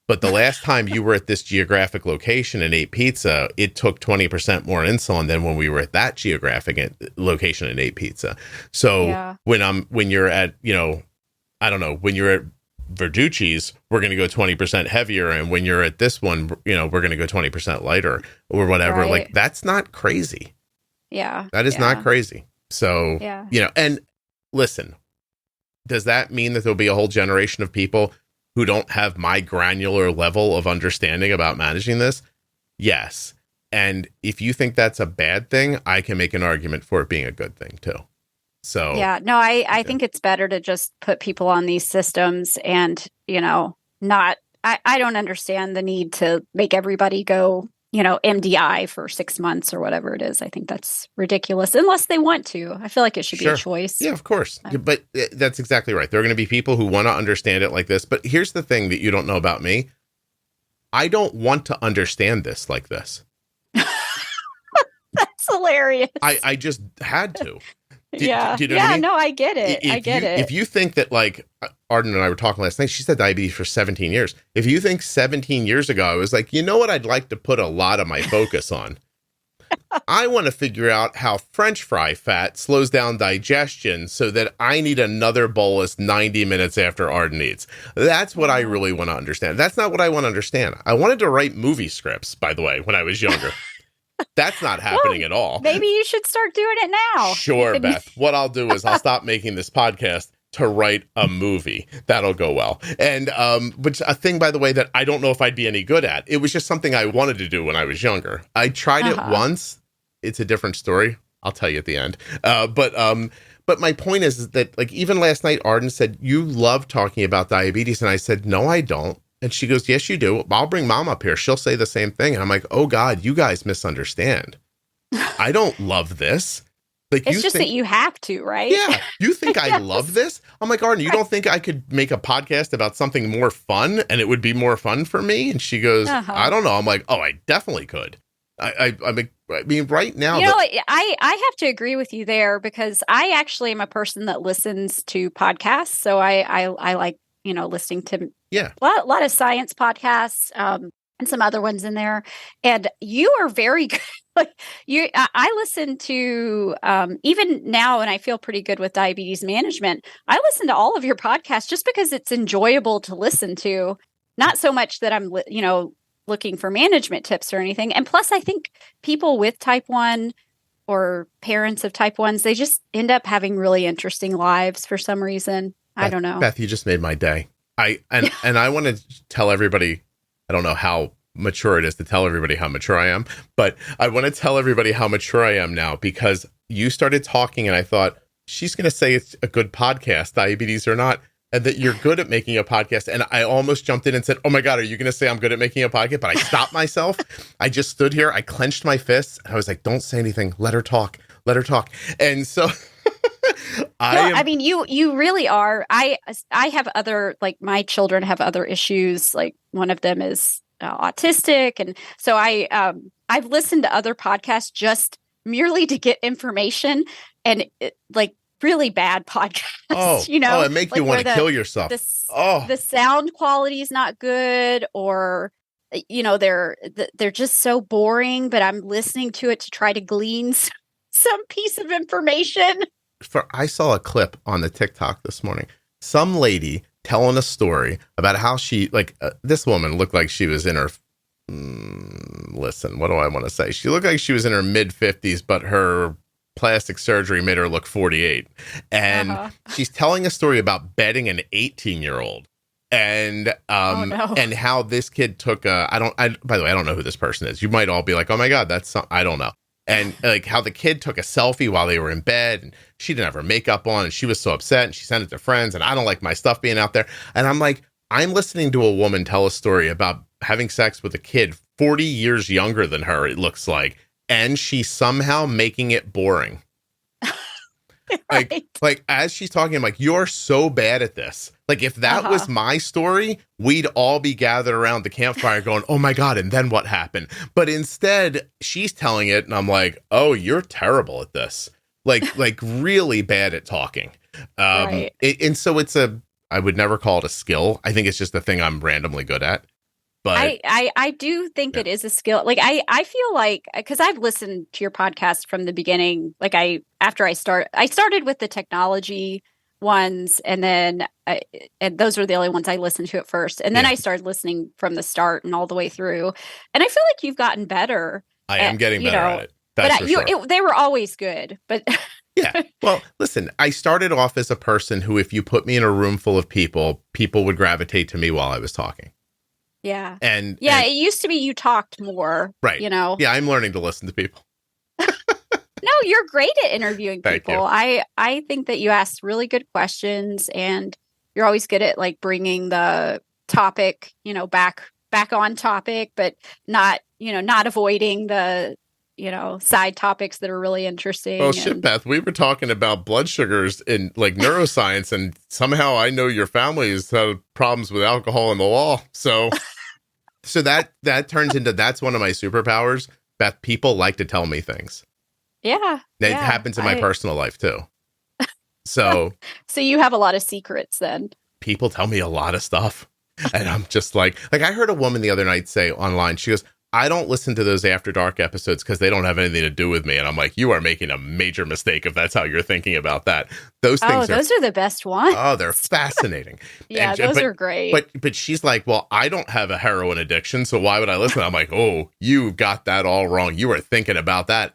but the last time you were at this geographic location and ate pizza, it took 20% more insulin than when we were at that geographic location and ate pizza. So when you're at, I don't know, when you're at Verducci's, we're going to go 20% heavier. And when you're at this one, we're going to go 20% lighter or whatever. Right. Like that's not crazy. Yeah. That is not crazy. So, Yeah. And listen, does that mean that there'll be a whole generation of people who don't have my granular level of understanding about managing this? Yes. And if you think that's a bad thing, I can make an argument for it being a good thing too. So, yeah, no, I think it's better to just put people on these systems and, not, I don't understand the need to make everybody go, MDI for 6 months or whatever it is. I think that's ridiculous unless they want to. I feel like it should be a choice. Yeah, of course. But that's exactly right. There are going to be people who want to understand it like this. But here's the thing that you don't know about me. I don't want to understand this like this. That's hilarious. I just had to. Do you know what I mean? No, I get it. If you think that, like Arden and I were talking last night, she said diabetes for 17 years. If you think 17 years ago, I was like, you know what I'd like to put a lot of my focus on? I want to figure out how French fry fat slows down digestion so that I need another bolus 90 minutes after Arden eats. That's what I really want to understand. That's not what I want to understand. I wanted to write movie scripts, by the way, when I was younger. That's not happening at all. Maybe you should start doing it now. Sure, Beth. What I'll do is I'll stop making this podcast to write a movie. That'll go well. And which a thing, by the way, that I don't know if I'd be any good at. It was just something I wanted to do when I was younger. I tried it once. It's a different story. I'll tell you at the end. But my point is that, like, even last night, Arden said, you love talking about diabetes. And I said, no, I don't. And she goes, yes, you do. I'll bring mom up here. She'll say the same thing. And I'm like, oh, God, you guys misunderstand. I don't love this. Like, it's just that you have to, right? Yeah. You think I love this? I'm like, Arden, you don't think I could make a podcast about something more fun and it would be more fun for me? And she goes, I don't know. I'm like, oh, I definitely could. I mean, right now. I have to agree with you there because I actually am a person that listens to podcasts. So I like, listening to a lot of science podcasts and some other ones in there. And you are very good. I listen to even now, and I feel pretty good with diabetes management. I listen to all of your podcasts just because it's enjoyable to listen to. Not so much that I'm, looking for management tips or anything. And plus, I think people with type 1 or parents of type 1s, they just end up having really interesting lives for some reason. I don't know. Beth, you just made my day. And I want to tell everybody, I don't know how mature it is to tell everybody how mature I am, but I want to tell everybody how mature I am now because you started talking and I thought, she's going to say it's a good podcast, diabetes or not, and that you're good at making a podcast. And I almost jumped in and said, oh my God, are you going to say I'm good at making a podcast? But I stopped myself. I just stood here. I clenched my fists. And I was like, don't say anything. Let her talk. Let her talk. And so I mean, you really are. I have other, like my children have other issues. Like one of them is autistic. And so I've listened to other podcasts just merely to get information and really bad podcasts, it make you want to kill yourself. The sound quality is not good, or they're just so boring. But I'm listening to it to try to glean some piece of information. I saw a clip on the TikTok this morning. Some lady telling a story about how she this woman looked like she was in her. Listen, what do I want to say? She looked like she was in her mid 50s, but her plastic surgery made her look 48. And she's telling a story about betting an 18-year-old and and how this kid took by the way, I don't know who this person is. You might all be like, oh my God, I don't know. And like how the kid took a selfie while they were in bed and she didn't have her makeup on and she was so upset and she sent it to friends and I don't like my stuff being out there. And I'm like, I'm listening to a woman tell a story about having sex with a kid 40 years younger than her, it looks like. and she's somehow making it boring. Right. Like as she's talking, I'm like, you're so bad at this. Like if that was my story, we'd all be gathered around the campfire going, oh my God, and then what happened? But instead, she's telling it, and I'm like, oh, you're terrible at this. Like really bad at talking. Right. And so I would never call it a skill. I think it's just a thing I'm randomly good at. But I do think it is a skill. Like I feel like, because I've listened to your podcast from the beginning. Like I started with the technology ones, and then and those were the only ones I listened to at first. And then I started listening from the start and all the way through. And I feel like you've gotten better. I am getting better at it. That's for sure. They were always good, but yeah. Well, listen, I started off as a person who, if you put me in a room full of people would gravitate to me while I was talking. Yeah. And it used to be you talked more, right. Yeah, I'm learning to listen to people. No, you're great at interviewing people. Thank you. I think that you ask really good questions, and you're always good at like bringing the topic, back on topic, but not avoiding the, side topics that are really interesting. Oh, shit, Beth, we were talking about blood sugars in like neuroscience, and somehow I know your family has had problems with alcohol in the law. So that turns into, that's one of my superpowers. Beth, people like to tell me things. Yeah. It happens in my personal life too. So so you have a lot of secrets then. People tell me a lot of stuff. And I'm just like I heard a woman the other night say online, she goes, I don't listen to those After Dark episodes because they don't have anything to do with me. And I'm like, you are making a major mistake if that's how you're thinking about that. Those things those are the best ones. Oh, they're fascinating. Those are great. But she's like, well, I don't have a heroin addiction, so why would I listen? I'm like, oh, you got that all wrong. You were thinking about that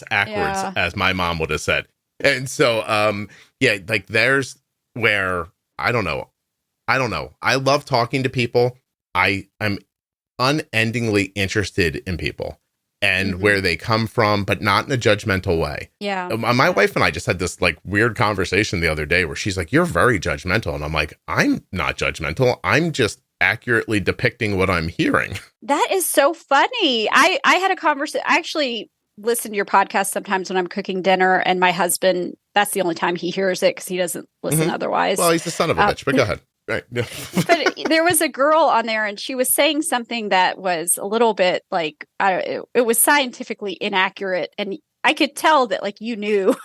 backwards, as my mom would have said. And so, like there's where, I don't know. I love talking to people. I'm unendingly interested in people and where they come from, but not in a judgmental way. Yeah. My wife and I just had this like weird conversation the other day where she's like, you're very judgmental. And I'm like, I'm not judgmental. I'm just accurately depicting what I'm hearing. That is so funny. I had a conversation. I actually listen to your podcast sometimes when I'm cooking dinner, and my husband, that's the only time he hears it because he doesn't listen otherwise. Well, he's the son of a bitch, but go ahead. Right. But there was a girl on there, and she was saying something that was a little bit like, it was scientifically inaccurate, and I could tell that like you knew,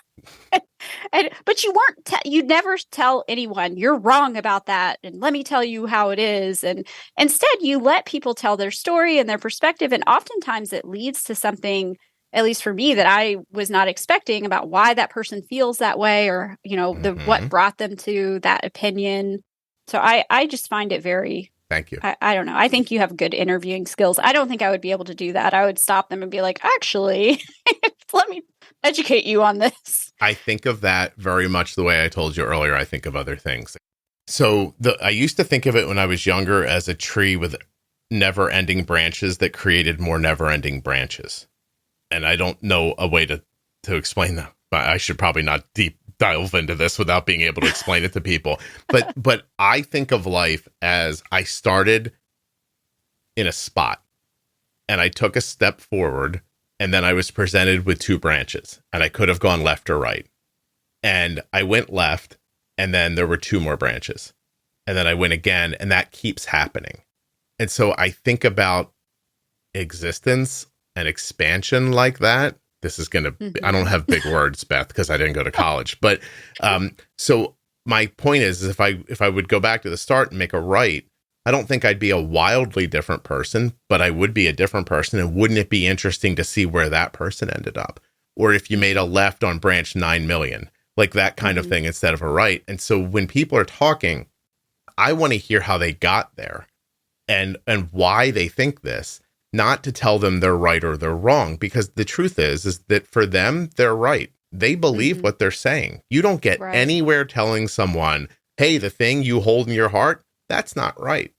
but you weren't. You'd never tell anyone you're wrong about that, and let me tell you how it is. And instead, you let people tell their story and their perspective, and oftentimes it leads to something, at least for me, that I was not expecting about why that person feels that way, or what brought them to that opinion. So I just find it very... Thank you. I don't know. I think you have good interviewing skills. I don't think I would be able to do that. I would stop them and be like, actually, let me educate you on this. I think of that very much the way I told you earlier. I think of other things. So I used to think of it when I was younger as a tree with never-ending branches that created more never-ending branches. And I don't know a way to explain that. But I should probably not delve into this without being able to explain it to people. But I think of life as I started in a spot and I took a step forward, and then I was presented with two branches, and I could have gone left or right. And I went left, and then there were two more branches, and then I went again, and that keeps happening. And so I think about existence and expansion like that. This is going to, I don't have big words, Beth, because I didn't go to college. But so my point is if I would go back to the start and make a right, I don't think I'd be a wildly different person, but I would be a different person. And wouldn't it be interesting to see where that person ended up? Or if you made a left on branch 9 million, like that kind of thing instead of a right. And so when people are talking, I want to hear how they got there and why they think this. Not to tell them they're right or they're wrong, because the truth is that for them, they're right. They believe what they're saying. You don't get anywhere telling someone, hey, the thing you hold in your heart, that's not right.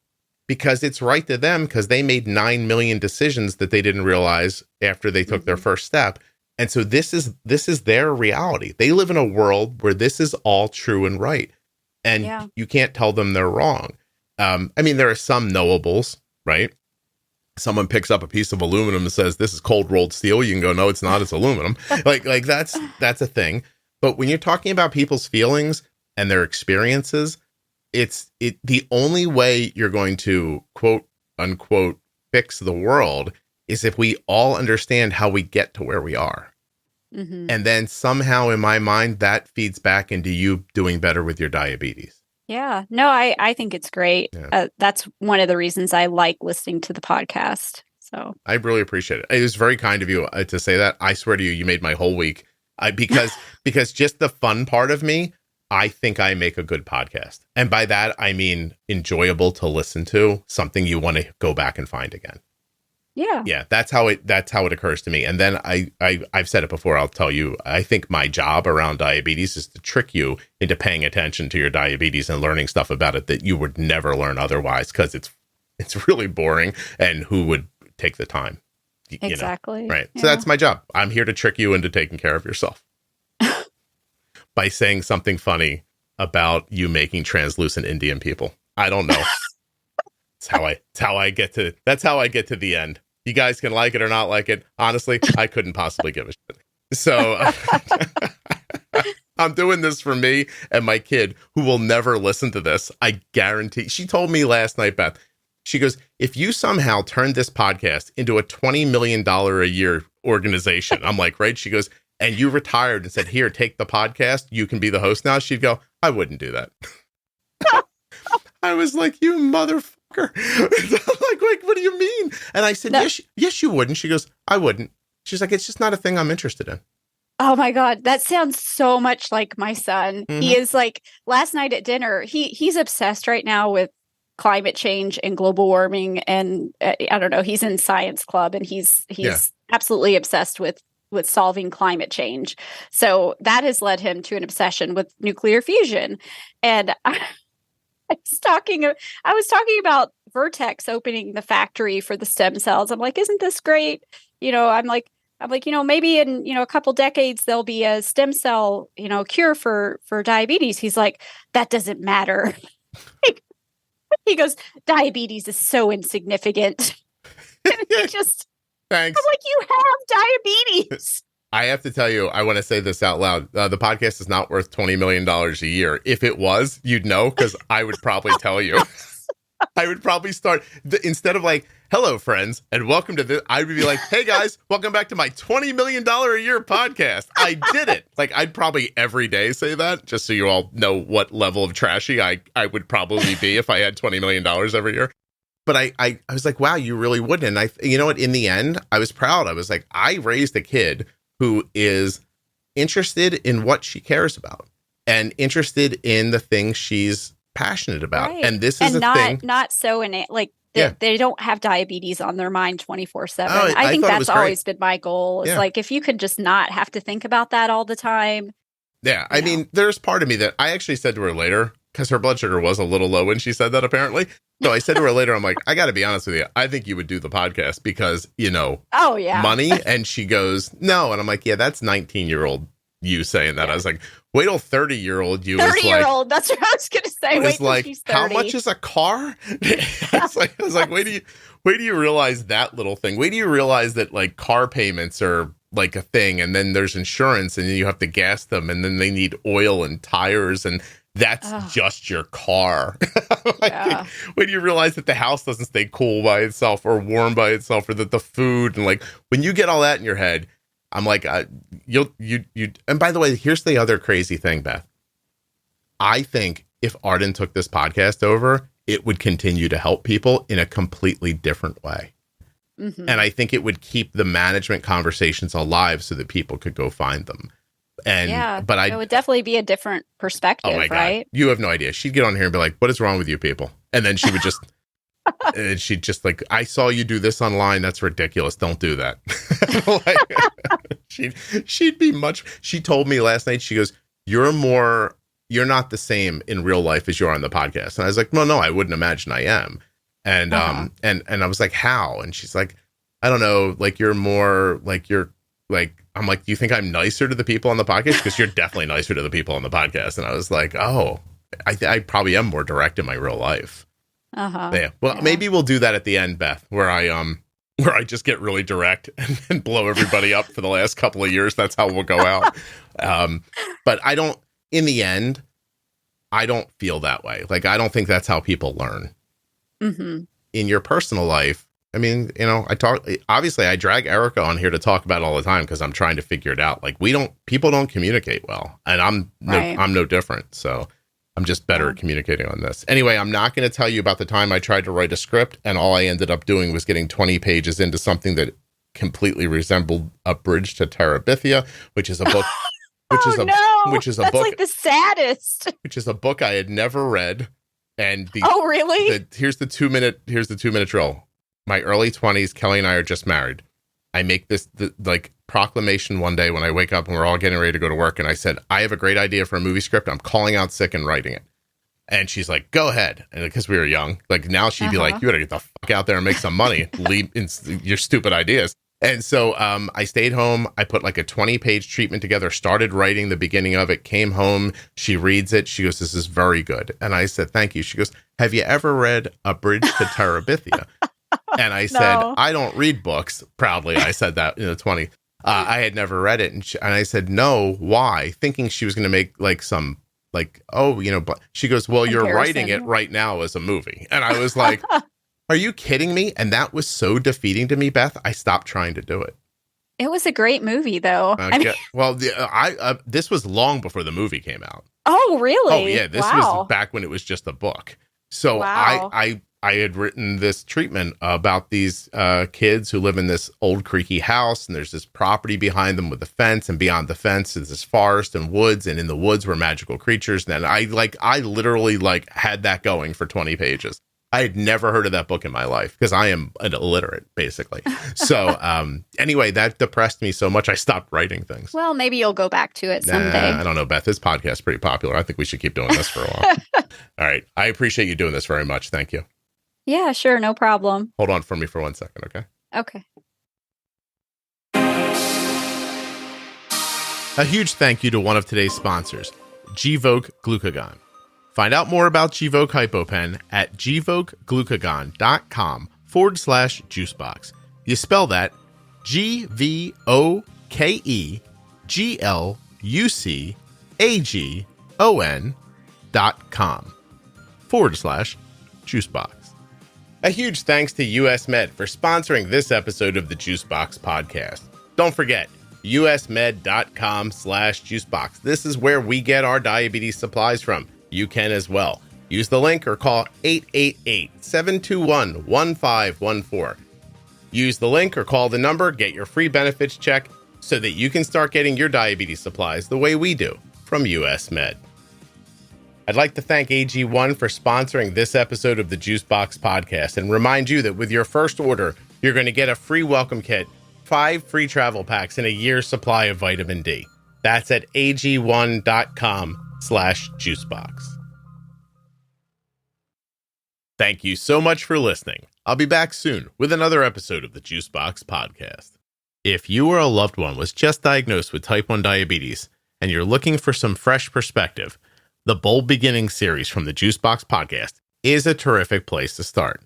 Because it's right to them because they made 9 million decisions that they didn't realize after they took their first step. And so this is their reality. They live in a world where this is all true and right. And you can't tell them they're wrong. I mean, there are some knowables, right? someone picks up a piece of aluminum and says, this is cold rolled steel, you can go, no, it's not, it's aluminum. like that's a thing. But when you're talking about people's feelings and their experiences, the only way you're going to quote unquote fix the world is if we all understand how we get to where we are. Mm-hmm. And then somehow in my mind, that feeds back into you doing better with your diabetes. Yeah, no, I think it's great. Yeah. That's one of the reasons I like listening to the podcast. So I really appreciate it. It was very kind of you to say that. I swear to you, you made my whole week. Because just the fun part of me, I think I make a good podcast. And by that, I mean enjoyable to listen to, something you want to go back and find again. Yeah. Yeah, that's how it occurs to me. And then I've said it before, I'll tell you, I think my job around diabetes is to trick you into paying attention to your diabetes and learning stuff about it that you would never learn otherwise, because it's really boring, and who would take the time? Exactly. You know? Right. Yeah. So that's my job. I'm here to trick you into taking care of yourself by saying something funny about you making translucent Indian people. I don't know. That's how I get to the end. You guys can like it or not like it. Honestly, I couldn't possibly give a shit. So I'm doing this for me and my kid, who will never listen to this. I guarantee. She told me last night, Beth, she goes, if you somehow turned this podcast into a $20 million a year organization, I'm like, right? She goes, and you retired and said, here, take the podcast, you can be the host now. She'd go, I wouldn't do that. I was like, you motherfucker. like, what do you mean? And I said, no. Yes, you wouldn't. She goes, I wouldn't. She's like, it's just not a thing I'm interested in. Oh my God, that sounds so much like my son. Mm-hmm. He is like, last night at dinner, he's obsessed right now with climate change and global warming. And I don't know, he's in science club, and he's absolutely obsessed with solving climate change. So that has led him to an obsession with nuclear fusion. And I was talking about Vertex opening the factory for the stem cells. I'm like, isn't this great? You know, I'm like, maybe in, a couple decades, there'll be a stem cell, cure for diabetes. He's like, that doesn't matter. He goes, diabetes is so insignificant. Just, thanks. I'm like, you have diabetes. I have to tell you, I want to say this out loud. The podcast is not worth $20 million a year. If it was, you'd know, because I would probably tell you. I would probably start, instead of like, hello, friends, and welcome to this, I would be like, hey, guys, welcome back to my $20 million a year podcast. I did it. Like, I'd probably every day say that, just so you all know what level of trashy I would probably be if I had $20 million every year. But I was like, wow, you really wouldn't. And you know what? In the end, I was proud. I was like, I raised a kid who is interested in what she cares about and interested in the things she's passionate about. Right. And this is not so innate, like they don't have diabetes on their mind 24/7. I think that's always been my goal. Is like, if you could just not have to think about that all the time. Yeah. I mean, there's part of me that I actually said to her later, because her blood sugar was a little low when she said that, apparently. So I said to her later, I'm like, I got to be honest with you. I think you would do the podcast because, money. And she goes, no. And I'm like, yeah, that's 19-year-old you saying that. I was like, wait till 30-year-old you. 30-year-old. That's what I was going to say. Wait till she's 30. How much is a car? I was like, wait do you realize that little thing? Wait do you realize that like car payments are like a thing, and then there's insurance, and then you have to gas them, and then they need oil and tires, and that's just your car. When you realize that the house doesn't stay cool by itself or warm by itself, or that the food, and like when you get all that in your head, I'm like, you. And by the way, here's the other crazy thing, Beth. I think if Arden took this podcast over, it would continue to help people in a completely different way. Mm-hmm. And I think it would keep the management conversations alive so that people could go find them. But it would definitely be a different perspective, oh my God. Right? You have no idea. She'd get on here and be like, what is wrong with you people? And then she would just, and she'd just like, I saw you do this online. That's ridiculous. Don't do that. She'd be much, she told me last night, she goes, you're not the same in real life as you are on the podcast. And I was like, well, no, I wouldn't imagine I am. And, and I was like, how? And she's like, I don't know. Like, you're more like, I'm like, do you think I'm nicer to the people on the podcast? Because you're definitely nicer to the people on the podcast. And I was like, oh, I probably am more direct in my real life. Yeah. Well, maybe we'll do that at the end, Beth, where I where I just get really direct and blow everybody up for the last couple of years. That's how we'll go out. But I don't, in the end, I don't feel that way. Like, I don't think that's how people learn. Mm-hmm. In your personal life, I mean, you know, obviously I drag Erica on here to talk about it all the time because I'm trying to figure it out. Like, people don't communicate well, and I'm no different. So I'm just better at communicating on this. Anyway, I'm not going to tell you about the time I tried to write a script and all I ended up doing was getting 20 pages into something that completely resembled A Bridge to Terabithia, which is a book, which is a book, like the saddest, which is a book I had never read. And really? Here's the 2 minute drill. My early 20s, Kelly and I are just married. I make this proclamation one day when I wake up and we're all getting ready to go to work. And I said, I have a great idea for a movie script. I'm calling out sick and writing it. And she's like, go ahead. And because we were young, like now she'd be like, you better get the fuck out there and make some money. Leave your stupid ideas. And so I stayed home. I put like a 20-page treatment together, started writing the beginning of it, came home. She reads it. She goes, this is very good. And I said, thank you. She goes, have you ever read A Bridge to Terabithia? And I said, I don't read books. Proudly, I said that in the 20. I had never read it. And I said, no, why? Thinking she was going to make like some, like, oh, you know, but she goes, well, you're writing it right now as a movie. And I was like, are you kidding me? And that was so defeating to me, Beth. I stopped trying to do it. It was a great movie, though. This was long before the movie came out. Oh, really? Oh, yeah. This was back when it was just a book. So I had written this treatment about these kids who live in this old creaky house, and there's this property behind them with a fence, and beyond the fence is this forest and woods, and in the woods were magical creatures. And I literally had that going for 20 pages. I had never heard of that book in my life because I am an illiterate, basically. So anyway, that depressed me so much I stopped writing things. Well, maybe you'll go back to it someday. I don't know, Beth. This podcast is pretty popular. I think we should keep doing this for a while. All right. I appreciate you doing this very much. Thank you. Yeah, sure. No problem. Hold on for me for 1 second, okay? Okay. A huge thank you to one of today's sponsors, Gvoke Glucagon. Find out more about Gvoke HypoPen at gvokeglucagon.com/juicebox. You spell that GVOKEGLUCAGON.com/juicebox. A huge thanks to US Med for sponsoring this episode of the Juicebox Podcast. Don't forget, usmed.com/juicebox. This is where we get our diabetes supplies from. You can as well. Use the link or call 888-721-1514. Use the link or call the number, get your free benefits check so that you can start getting your diabetes supplies the way we do from US Med. I'd like to thank AG1 for sponsoring this episode of the Juicebox Podcast and remind you that with your first order, you're going to get a free welcome kit, 5 free travel packs, and a year's supply of vitamin D. That's at ag1.com/juicebox. Thank you so much for listening. I'll be back soon with another episode of the Juicebox Podcast. If you or a loved one was just diagnosed with type 1 diabetes and you're looking for some fresh perspective, the Bold Beginnings series from the Juicebox Podcast is a terrific place to start.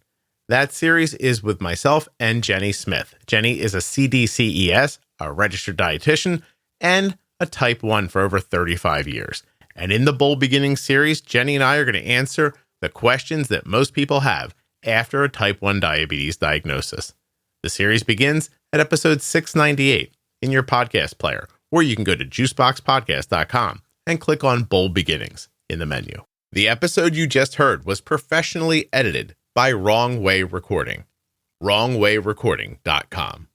That series is with myself and Jenny Smith. Jenny is a CDCES, a registered dietitian, and a type 1 for over 35 years. And in the Bold Beginnings series, Jenny and I are going to answer the questions that most people have after a type 1 diabetes diagnosis. The series begins at episode 698 in your podcast player, or you can go to juiceboxpodcast.com and click on Bold Beginnings in the menu. The episode you just heard was professionally edited by Wrong Way Recording. wrongwayrecording.com.